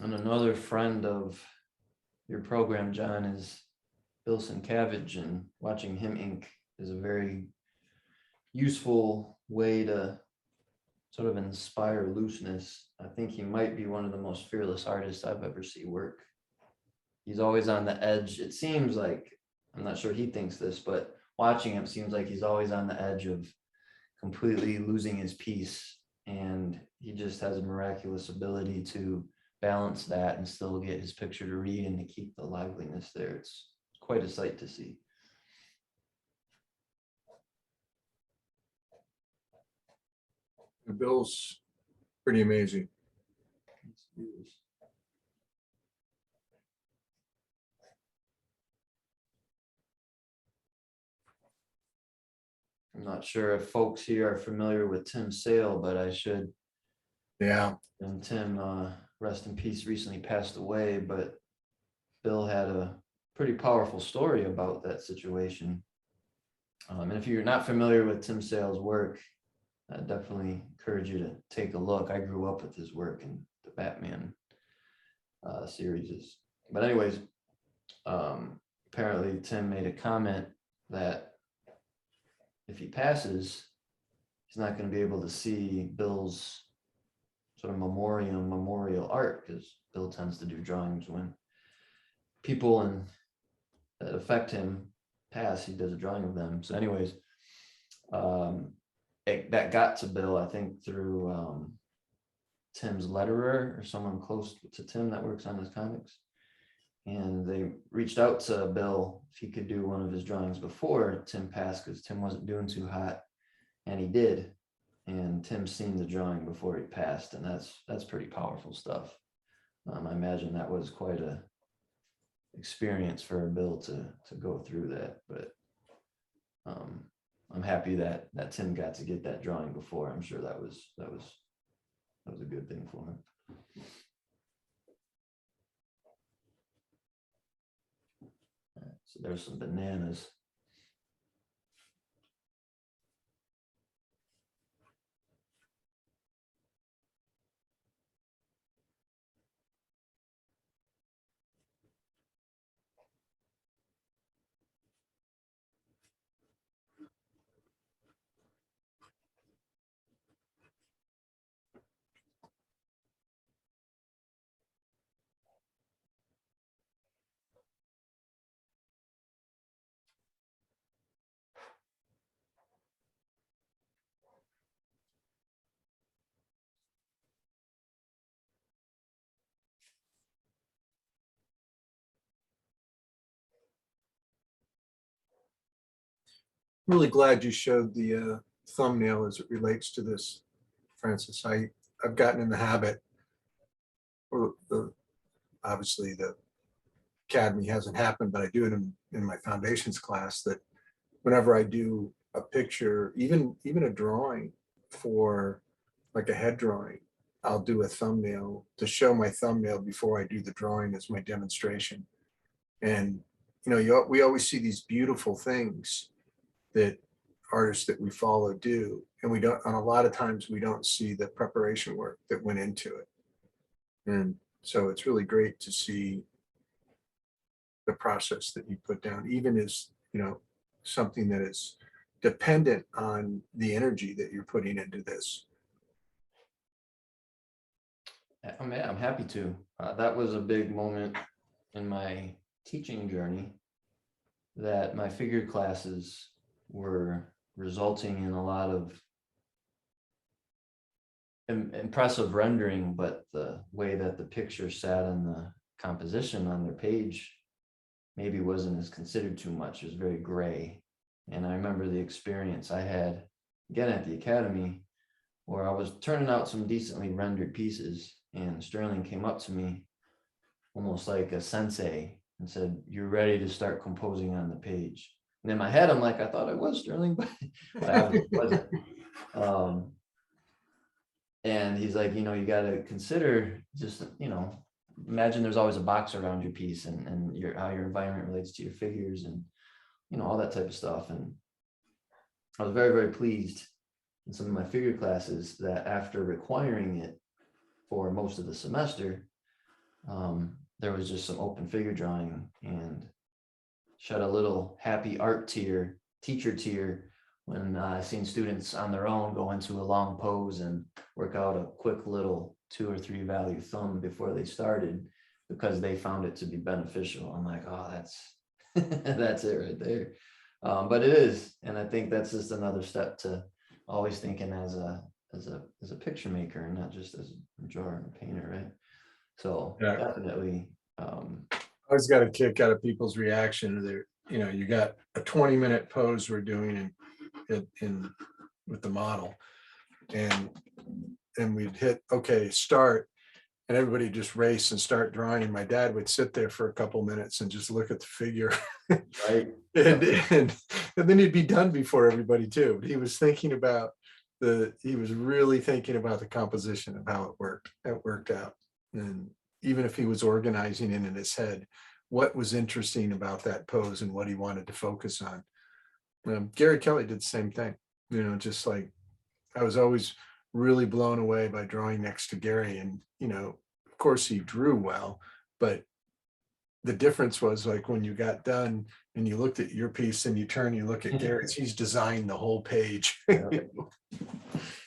S4: And another friend of your program, John, is Bill Sienkiewicz, and watching him ink is a very useful way to sort of inspire looseness. I think he might be one of the most fearless artists I've ever seen work. He's always on the edge. It seems like, I'm not sure he thinks this, but watching him seems like he's always on the edge of completely losing his piece. And he just has a miraculous ability to balance that and still get his picture to read and to keep the liveliness there. It's quite a sight to see.
S1: Bill's pretty amazing.
S4: I'm not sure if folks here are familiar with Tim Sale, but I should.
S1: Yeah.
S4: And Tim, rest in peace, recently passed away, but Bill had a pretty powerful story about that situation. And if you're not familiar with Tim Sale's work, I definitely encourage you to take a look. I grew up with his work in the Batman series. But anyways, apparently Tim made a comment that if he passes, he's not going to be able to see Bill's sort of memorial art, because Bill tends to do drawings when people that affect him pass, he does a drawing of them. So anyways, that got to Bill, I think, through Tim's letterer or someone close to Tim that works on his comics. And they reached out to Bill if he could do one of his drawings before Tim passed, because Tim wasn't doing too hot, and he did. And Tim's seen the drawing before he passed, and that's pretty powerful stuff. I imagine that was quite a experience for Bill to go through that. But I'm happy that Tim got to get that drawing before. I'm sure that was a good thing for him. So there's some bananas.
S1: Really glad you showed the thumbnail as it relates to this, Francis. I've gotten in the habit, or obviously the academy hasn't happened, but I do it in my foundations class, that whenever I do a picture, even a drawing for like a head drawing, I'll do a thumbnail to show my thumbnail before I do the drawing as my demonstration. And we always see these beautiful things that artists that we follow do, and we don't, and a lot of times we don't see the preparation work that went into it. And so it's really great to see the process that you put down, even as something that is dependent on the energy that you're putting into this.
S4: I'm happy to. That was a big moment in my teaching journey, that my figure classes were resulting in a lot of impressive rendering, but the way that the picture sat in the composition on their page maybe wasn't as considered too much. It was very gray. And I remember the experience I had again at the academy, where I was turning out some decently rendered pieces, and Sterling came up to me almost like a sensei and said, "You're ready to start composing on the page." And in my head, I'm like, I thought I was, Sterling, but I obviously wasn't. And he's like, you got to consider just, imagine there's always a box around your piece, and how your environment relates to your figures, and, all that type of stuff. And I was very, very pleased in some of my figure classes that after requiring it for most of the semester, there was just some open figure drawing, and shed a little happy art tear, teacher tear, when I seen students on their own go into a long pose and work out a quick little 2 or 3 value thumb before they started, because they found it to be beneficial. I'm like, oh, that's that's it right there. But it is, and I think that's just another step to always thinking as a picture maker and not just as a drawer and a painter, right? So
S1: Yeah.
S4: definitely,
S1: I always got a kick out of people's reaction to their, you got a 20-minute pose we're doing in with the model, and we'd hit okay, start, and everybody just race and start drawing. And my dad would sit there for a couple minutes and just look at the figure.
S4: right?
S1: and then he'd be done before everybody too. But he was thinking about he was really thinking about the composition of how it worked out. And even if he was organizing it in his head, what was interesting about that pose and what he wanted to focus on. Gary Kelly did the same thing, just like I was always really blown away by drawing next to Gary. And, of course he drew well, but the difference was like when you got done and you looked at your piece and you turn, you look at Gary's, he's designed the whole page.
S4: Yeah.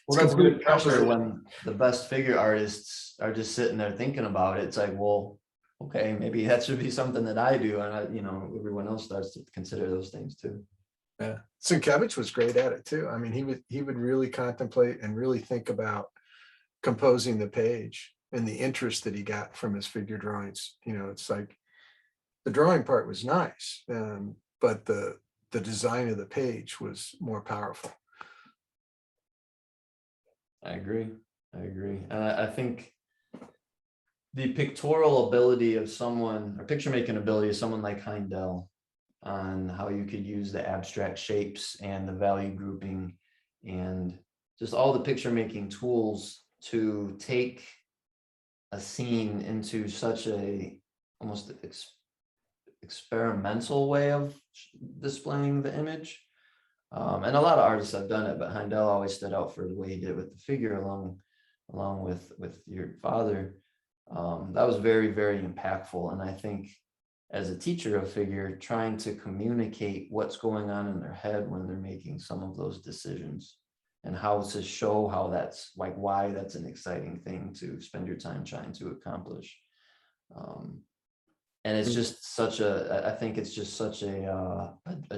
S4: Well, that's
S1: complete
S4: good pressure
S1: composition.
S4: when the best figure artists are just sitting there thinking about it. It's like, well, okay, maybe that should be something that I do. And everyone else starts to consider those things too.
S1: Yeah, Sienkiewicz was great at it too. I mean, he would really contemplate and really think about composing the page and the interest that he got from his figure drawings. It's like the drawing part was nice, but the design of the page was more powerful.
S4: I agree. And I think the pictorial ability of someone, or picture making ability of someone like Heindel, on how you could use the abstract shapes and the value grouping and just all the picture making tools to take a scene into such a almost experimental way of displaying the image. And a lot of artists have done it, but Heindel always stood out for the way he did it with the figure, along with your father. That was very, very impactful. And I think as a teacher of figure, trying to communicate what's going on in their head when they're making some of those decisions, and how to show how that's like, why that's an exciting thing to spend your time trying to accomplish. And it's just I think it's just such a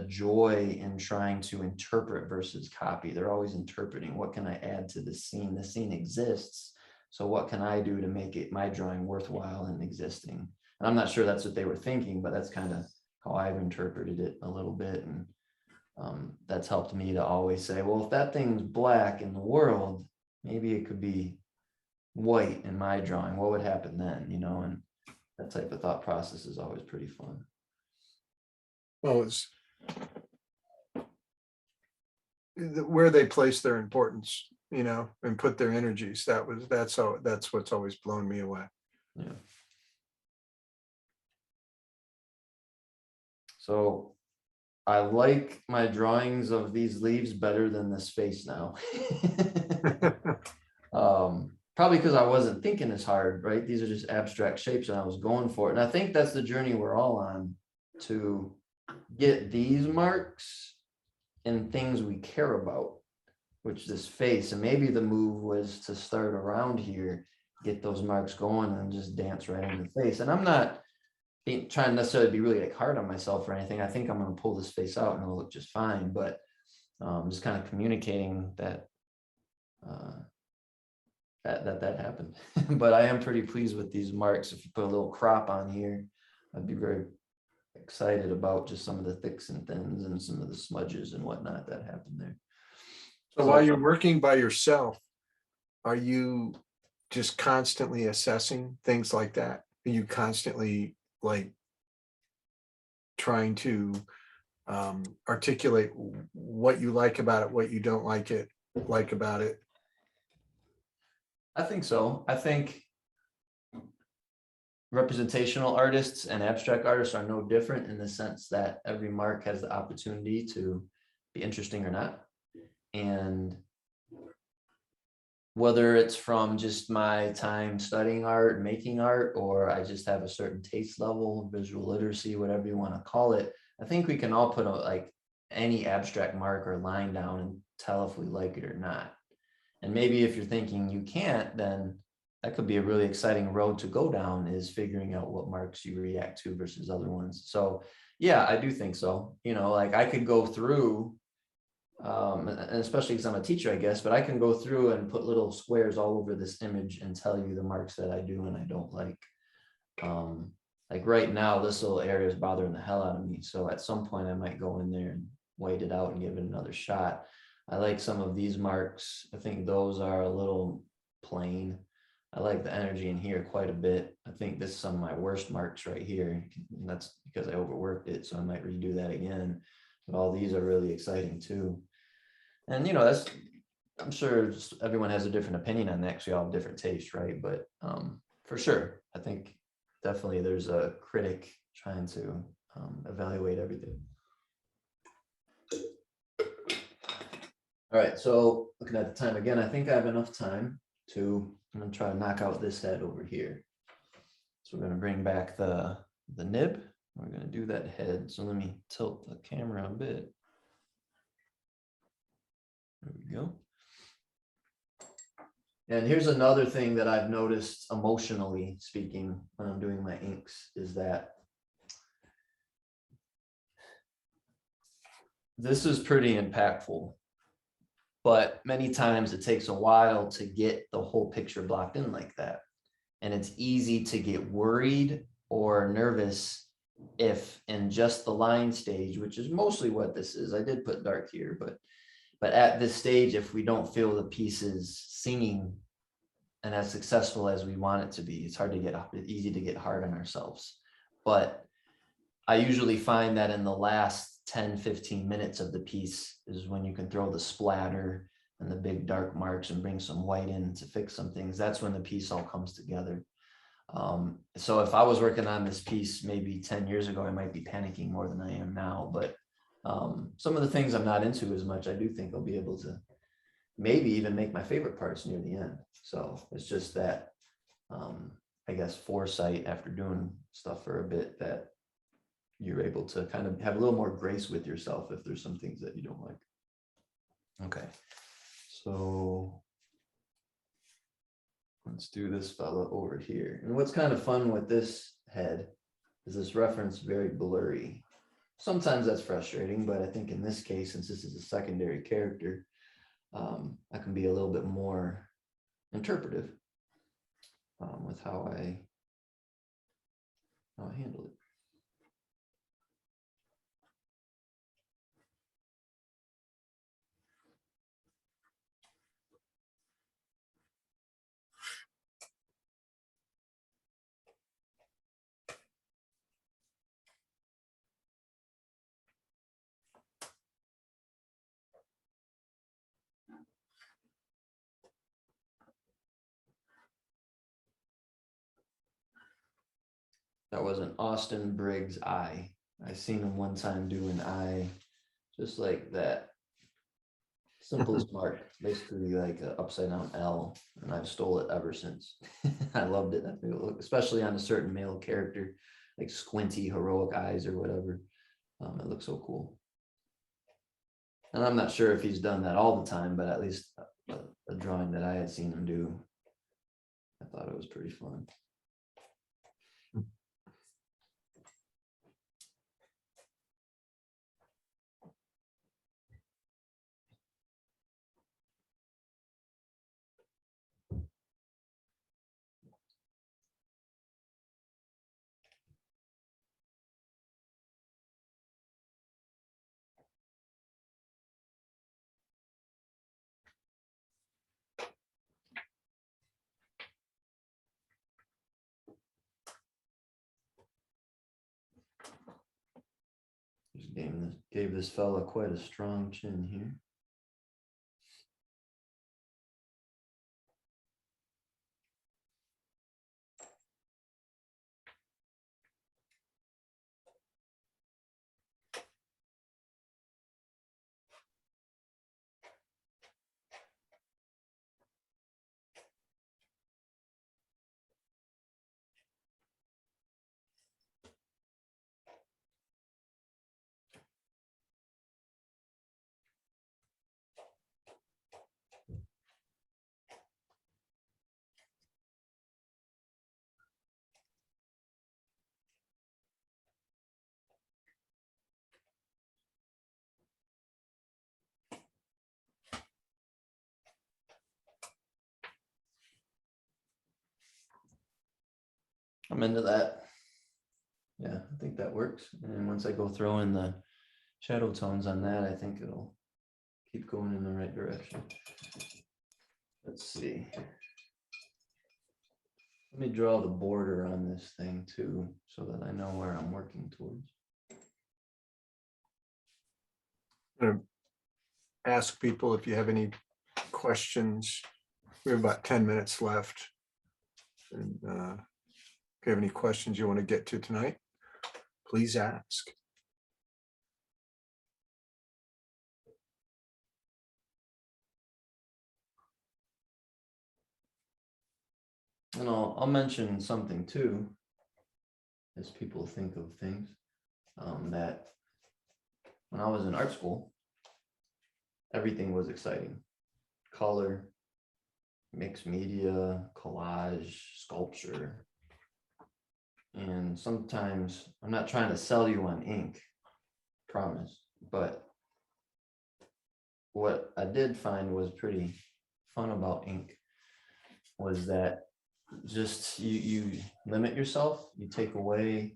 S4: joy in trying to interpret versus copy. They're always interpreting, what can I add to the scene? The scene exists, so what can I do to make it, my drawing, worthwhile and existing? And I'm not sure that's what they were thinking, but that's kind of how I've interpreted it a little bit. And that's helped me to always say, well, if that thing's black in the world, maybe it could be white in my drawing. What would happen then? And that type of thought process is always pretty fun.
S1: Well, it's where they place their importance, and put their energies. That's what's always blown me away.
S4: Yeah. So I like my drawings of these leaves better than this face now. Probably because I wasn't thinking as hard, right? These are just abstract shapes and I was going for it. And I think that's the journey we're all on, to get these marks in things we care about, which this face. And maybe the move was to start around here, get those marks going and just dance right in the face. And I'm not trying necessarily to be really like hard on myself or anything. I think I'm going to pull this face out and it'll look just fine. But just kind of communicating that that happened. But I am pretty pleased with these marks. If you put a little crop on here, I'd be very excited about just some of the thicks and thins and some of the smudges and whatnot that happened there.
S1: So while you're working by yourself, are you just constantly assessing things like that? Are you constantly like trying to articulate what you like about it, what you don't like about it?
S4: I think so. I think representational artists and abstract artists are no different, in the sense that every mark has the opportunity to be interesting or not. And whether it's from just my time studying art and making art, or I just have a certain taste level, visual literacy, whatever you want to call it. I think we can all put like any abstract mark or line down and tell if we like it or not. And maybe if you're thinking you can't, then that could be a really exciting road to go down, is figuring out what marks you react to versus other ones. So yeah, I do think so. Like I could go through, and especially because I'm a teacher, I guess, but I can go through and put little squares all over this image and tell you the marks that I do and I don't like. Like right now, this little area is bothering the hell out of me. So at some point I might go in there and wait it out and give it another shot. I like some of these marks. I think those are a little plain. I like the energy in here quite a bit. I think this is some of my worst marks right here. And that's because I overworked it. So I might redo that again. But all these are really exciting too. And I'm sure everyone has a different opinion on that because we all have different tastes, right? But for sure, I think definitely there's a critic trying to evaluate everything. All right, so looking at the time again, I think I have enough time I'm gonna try to knock out this head over here. So we're gonna bring back the nib. We're gonna do that head. So let me tilt the camera a bit. There we go. And here's another thing that I've noticed emotionally speaking when I'm doing my inks is that this is pretty impactful, but many times it takes a while to get the whole picture blocked in like that. And it's easy to get worried or nervous if in just the line stage, which is mostly what this is. I did put dark here, but at this stage, if we don't feel the pieces singing and as successful as we want it to be, it's easy to get hard on ourselves. But I usually find that in the last 10, 15 minutes of the piece is when you can throw the splatter and the big dark marks and bring some white in to fix some things. That's when the piece all comes together. So if I was working on this piece maybe 10 years ago, I might be panicking more than I am now. But some of the things I'm not into as much, I do think I'll be able to maybe even make my favorite parts near the end. So it's just that, I guess, foresight after doing stuff for a bit that you're able to kind of have a little more grace with yourself if there's some things that you don't like. Okay, so let's do this fella over here. And what's kind of fun with this head is this reference very blurry. Sometimes that's frustrating, but I think in this case, since this is a secondary character, I can be a little bit more interpretive with how I handle it. That was an Austin Briggs eye. I seen him one time do an eye just like that. Simplest mark, basically like an upside down L, and I've stole it ever since. I loved it. I think it looked, especially on a certain male character, like squinty heroic eyes or whatever. It looks so cool. And I'm not sure if he's done that all the time, but at least a drawing that I had seen him do, I thought it was pretty fun. Just gave this fella quite a strong chin here. I'm into that. Yeah, I think that works. And once I go throw in the shadow tones on that, I think it'll keep going in the right direction. Let's see. Let me draw the border on this thing too, so that I know where I'm working towards.
S1: I'm gonna ask people if you have any questions. We have about 10 minutes left. And if you have any questions you want to get to tonight, please ask.
S4: And I'll mention something too, as people think of things, that when I was in art school, everything was exciting. Color, mixed media, collage, sculpture. And sometimes, I'm not trying to sell you on ink, promise, but what I did find was pretty fun about ink was that just you limit yourself, you take away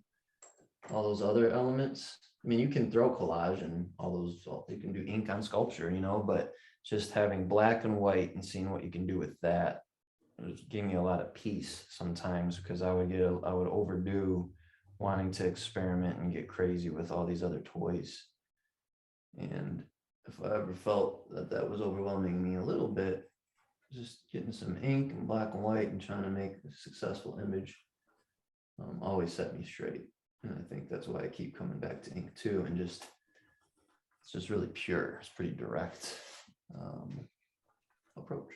S4: all those other elements. I mean, you can throw collage and all those, you can do ink on sculpture, you know, but just having black and white and seeing what you can do with that, it gave me a lot of peace sometimes, because I would overdo wanting to experiment and get crazy with all these other toys. And if I ever felt that that was overwhelming me a little bit, just getting some ink and black and white and trying to make a successful image always set me straight. And I think that's why I keep coming back to ink too. And just, it's just really pure. It's pretty direct approach.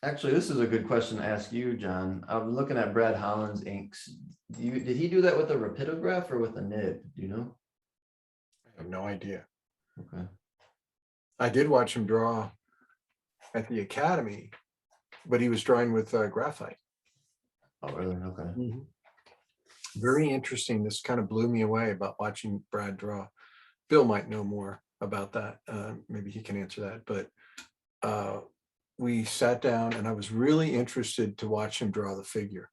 S4: Actually, this is a good question to ask you, John. I'm looking at Brad Holland's inks. Did he do that with a rapidograph or with a nib? Do you know?
S1: I have no idea.
S4: Okay.
S1: I did watch him draw at the academy, but he was drawing with graphite.
S4: Oh, really? Okay.
S1: Very interesting. This kind of blew me away about watching Brad draw. Bill might know more about that. Maybe he can answer that. But we sat down and I was really interested to watch him draw the figure.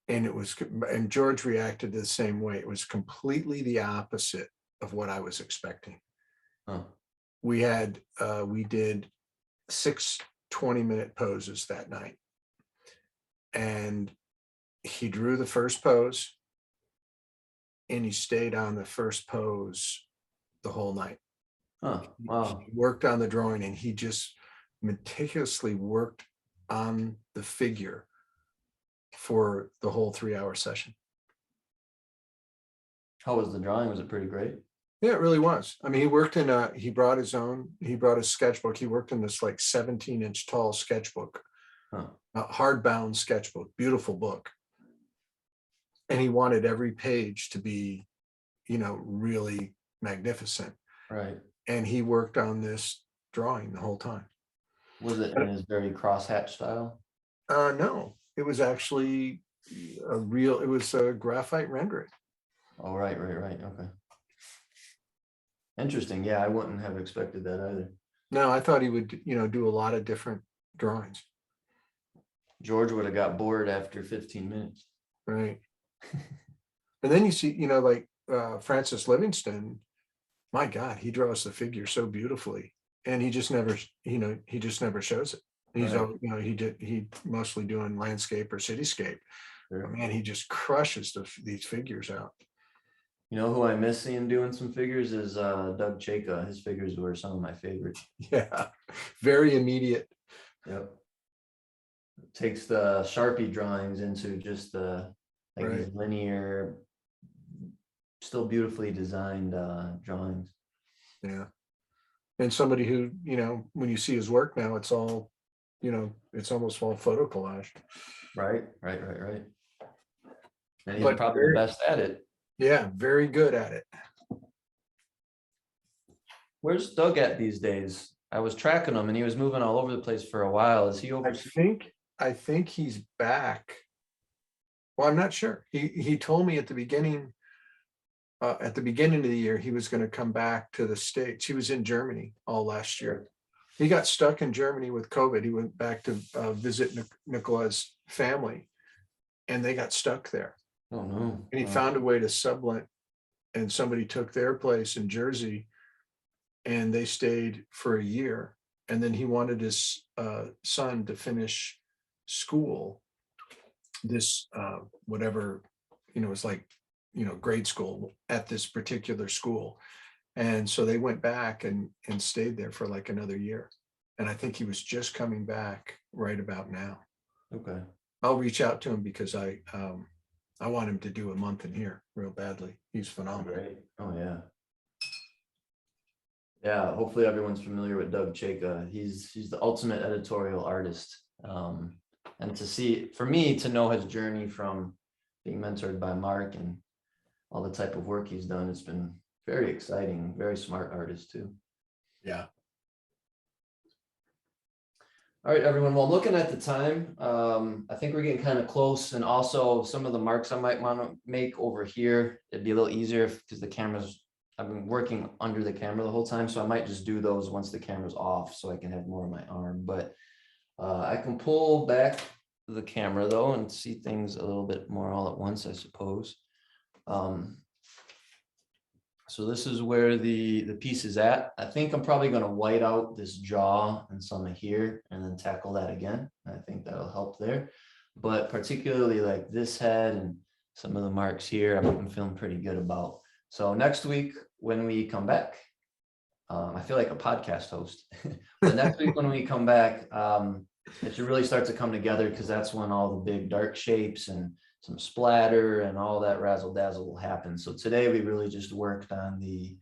S1: And George reacted the same way. It was completely the opposite of what I was expecting.
S4: Huh.
S1: We did 6 20-minute poses that night. And he drew the first pose and he stayed on the first pose the whole night.
S4: Huh. Wow.
S1: He worked on the drawing and he just meticulously worked on the figure for the whole 3-hour session.
S4: How was the drawing? Was it pretty great?
S1: Yeah, it really was. I mean, he brought his sketchbook. He worked in this like 17-inch tall sketchbook,
S4: Huh.
S1: a hardbound sketchbook, beautiful book. And he wanted every page to be, really magnificent.
S4: Right.
S1: And he worked on this drawing the whole time.
S4: Was it in his very crosshatch style?
S1: No, it was actually it was a graphite rendering.
S4: Oh, right. Okay. Interesting. Yeah, I wouldn't have expected that either.
S1: No, I thought he would, do a lot of different drawings.
S4: George would have got bored after 15 minutes.
S1: Right. And then you see, like Francis Livingston, my God, he draws the figure so beautifully. And he just never shows it. He's,
S4: Right.
S1: he mostly doing landscape or cityscape.
S4: Sure.
S1: But man, he just crushes these figures out.
S4: You know who I miss seeing doing some figures is Doug Chayka. His figures were some of my favorites.
S1: Yeah, very immediate.
S4: Yep. Takes the Sharpie drawings into just these linear, still beautifully designed drawings.
S1: Yeah. And somebody who, when you see his work now, it's all, it's almost all photo collage.
S4: Right. And he's probably the best at it.
S1: Yeah, very good at it.
S4: Where's Doug at these days? I was tracking him and he was moving all over the place for a while. Is he overseas?
S1: I think he's back. Well, I'm not sure. He told me at the beginning at the beginning of the year, he was going to come back to the States. He was in Germany all last year. He got stuck in Germany with COVID. He went back to visit Nicola's family, and they got stuck there.
S4: Oh, no.
S1: And he found a way to sublet, and somebody took their place in Jersey, and they stayed for a year. And then he wanted his son to finish school, this whatever, it was like, grade school at this particular school. And so they went back and stayed there for like another year. And I think he was just coming back right about now.
S4: Okay.
S1: I'll reach out to him because I want him to do a month in here real badly. He's phenomenal.
S4: Great. Oh, yeah. Yeah, hopefully everyone's familiar with Doug Chayka. He's the ultimate editorial artist. And for me to know his journey from being mentored by Mark and all the type of work he's done, it's been very exciting. Very smart artist too.
S1: Yeah.
S4: All right, everyone. Well, looking at the time, I think we're getting kind of close. And also some of the marks I might want to make over here, it'd be a little easier because I've been working under the camera the whole time. So I might just do those once the camera's off so I can have more of my arm. But I can pull back the camera though and see things a little bit more all at once, I suppose. So this is where the piece is at. I think I'm probably going to white out this jaw and some here and then tackle that again. I think that'll help there. But particularly like this head and some of the marks here, I'm feeling pretty good about. So next week when we come back, I feel like a podcast host. But next week when we come back, it should really start to come together because that's when all the big dark shapes and some splatter and all that razzle dazzle will happen. So today we really just worked on the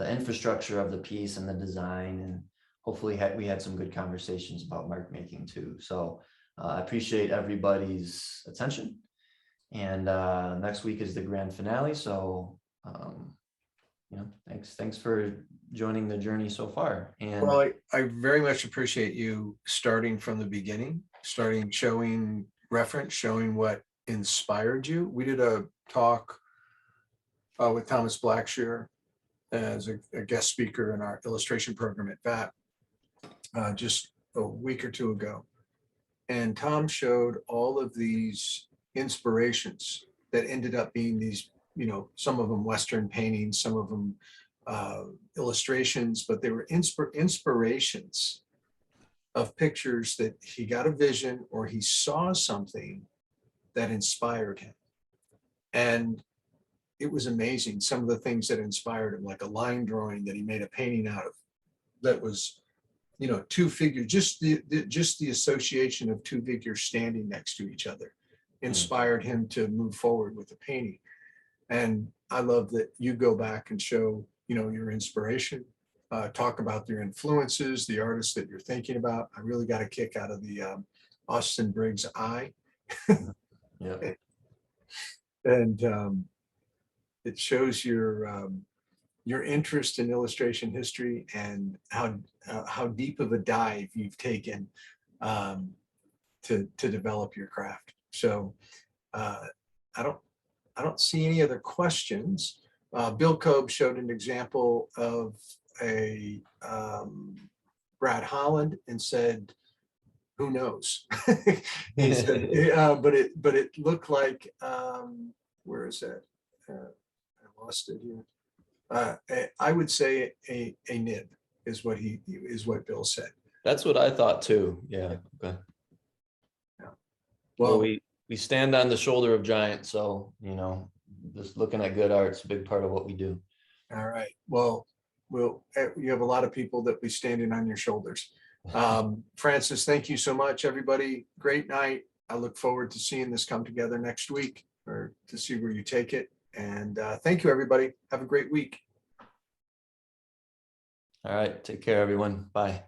S4: infrastructure of the piece and the design, and hopefully we had some good conversations about mark making too. So I appreciate everybody's attention, and next week is the grand finale. So thanks for joining the journey so far. And
S1: well, I very much appreciate you starting from the beginning, showing reference, showing what inspired you. We did a talk with Thomas Blackshear as a guest speaker in our illustration program at VAT just a week or two ago. And Tom showed all of these inspirations that ended up being these, some of them Western paintings, some of them illustrations, but they were inspirations of pictures that he got a vision or he saw something that inspired him. And it was amazing. Some of the things that inspired him, like a line drawing that he made a painting out of that was, two figures, just the association of two figures standing next to each other inspired him to move forward with the painting. And I love that you go back and show, your inspiration, talk about your influences, the artists that you're thinking about. I really got a kick out of the Austin Briggs eye.
S4: yeah.
S1: And it shows your interest in illustration history and how deep of a dive you've taken to develop your craft. So I don't see any other questions. Bill Cobb showed an example of a Brad Holland and said, who knows? He said, but it looked like, where is that? I lost it here. I would say a nib is what Bill said.
S4: That's what I thought too. Yeah. Okay.
S1: Yeah.
S4: Well,
S1: Well,
S4: we stand on the shoulder of giants, so just looking at good art's a big part of what we do.
S1: all right. Well, you have a lot of people that be standing on your shoulders. Francis, thank you so much, everybody. Great night. I look forward to seeing this come together next week or to see where you take it. And thank you, everybody. Have a great week.
S4: All right. Take care, everyone. Bye.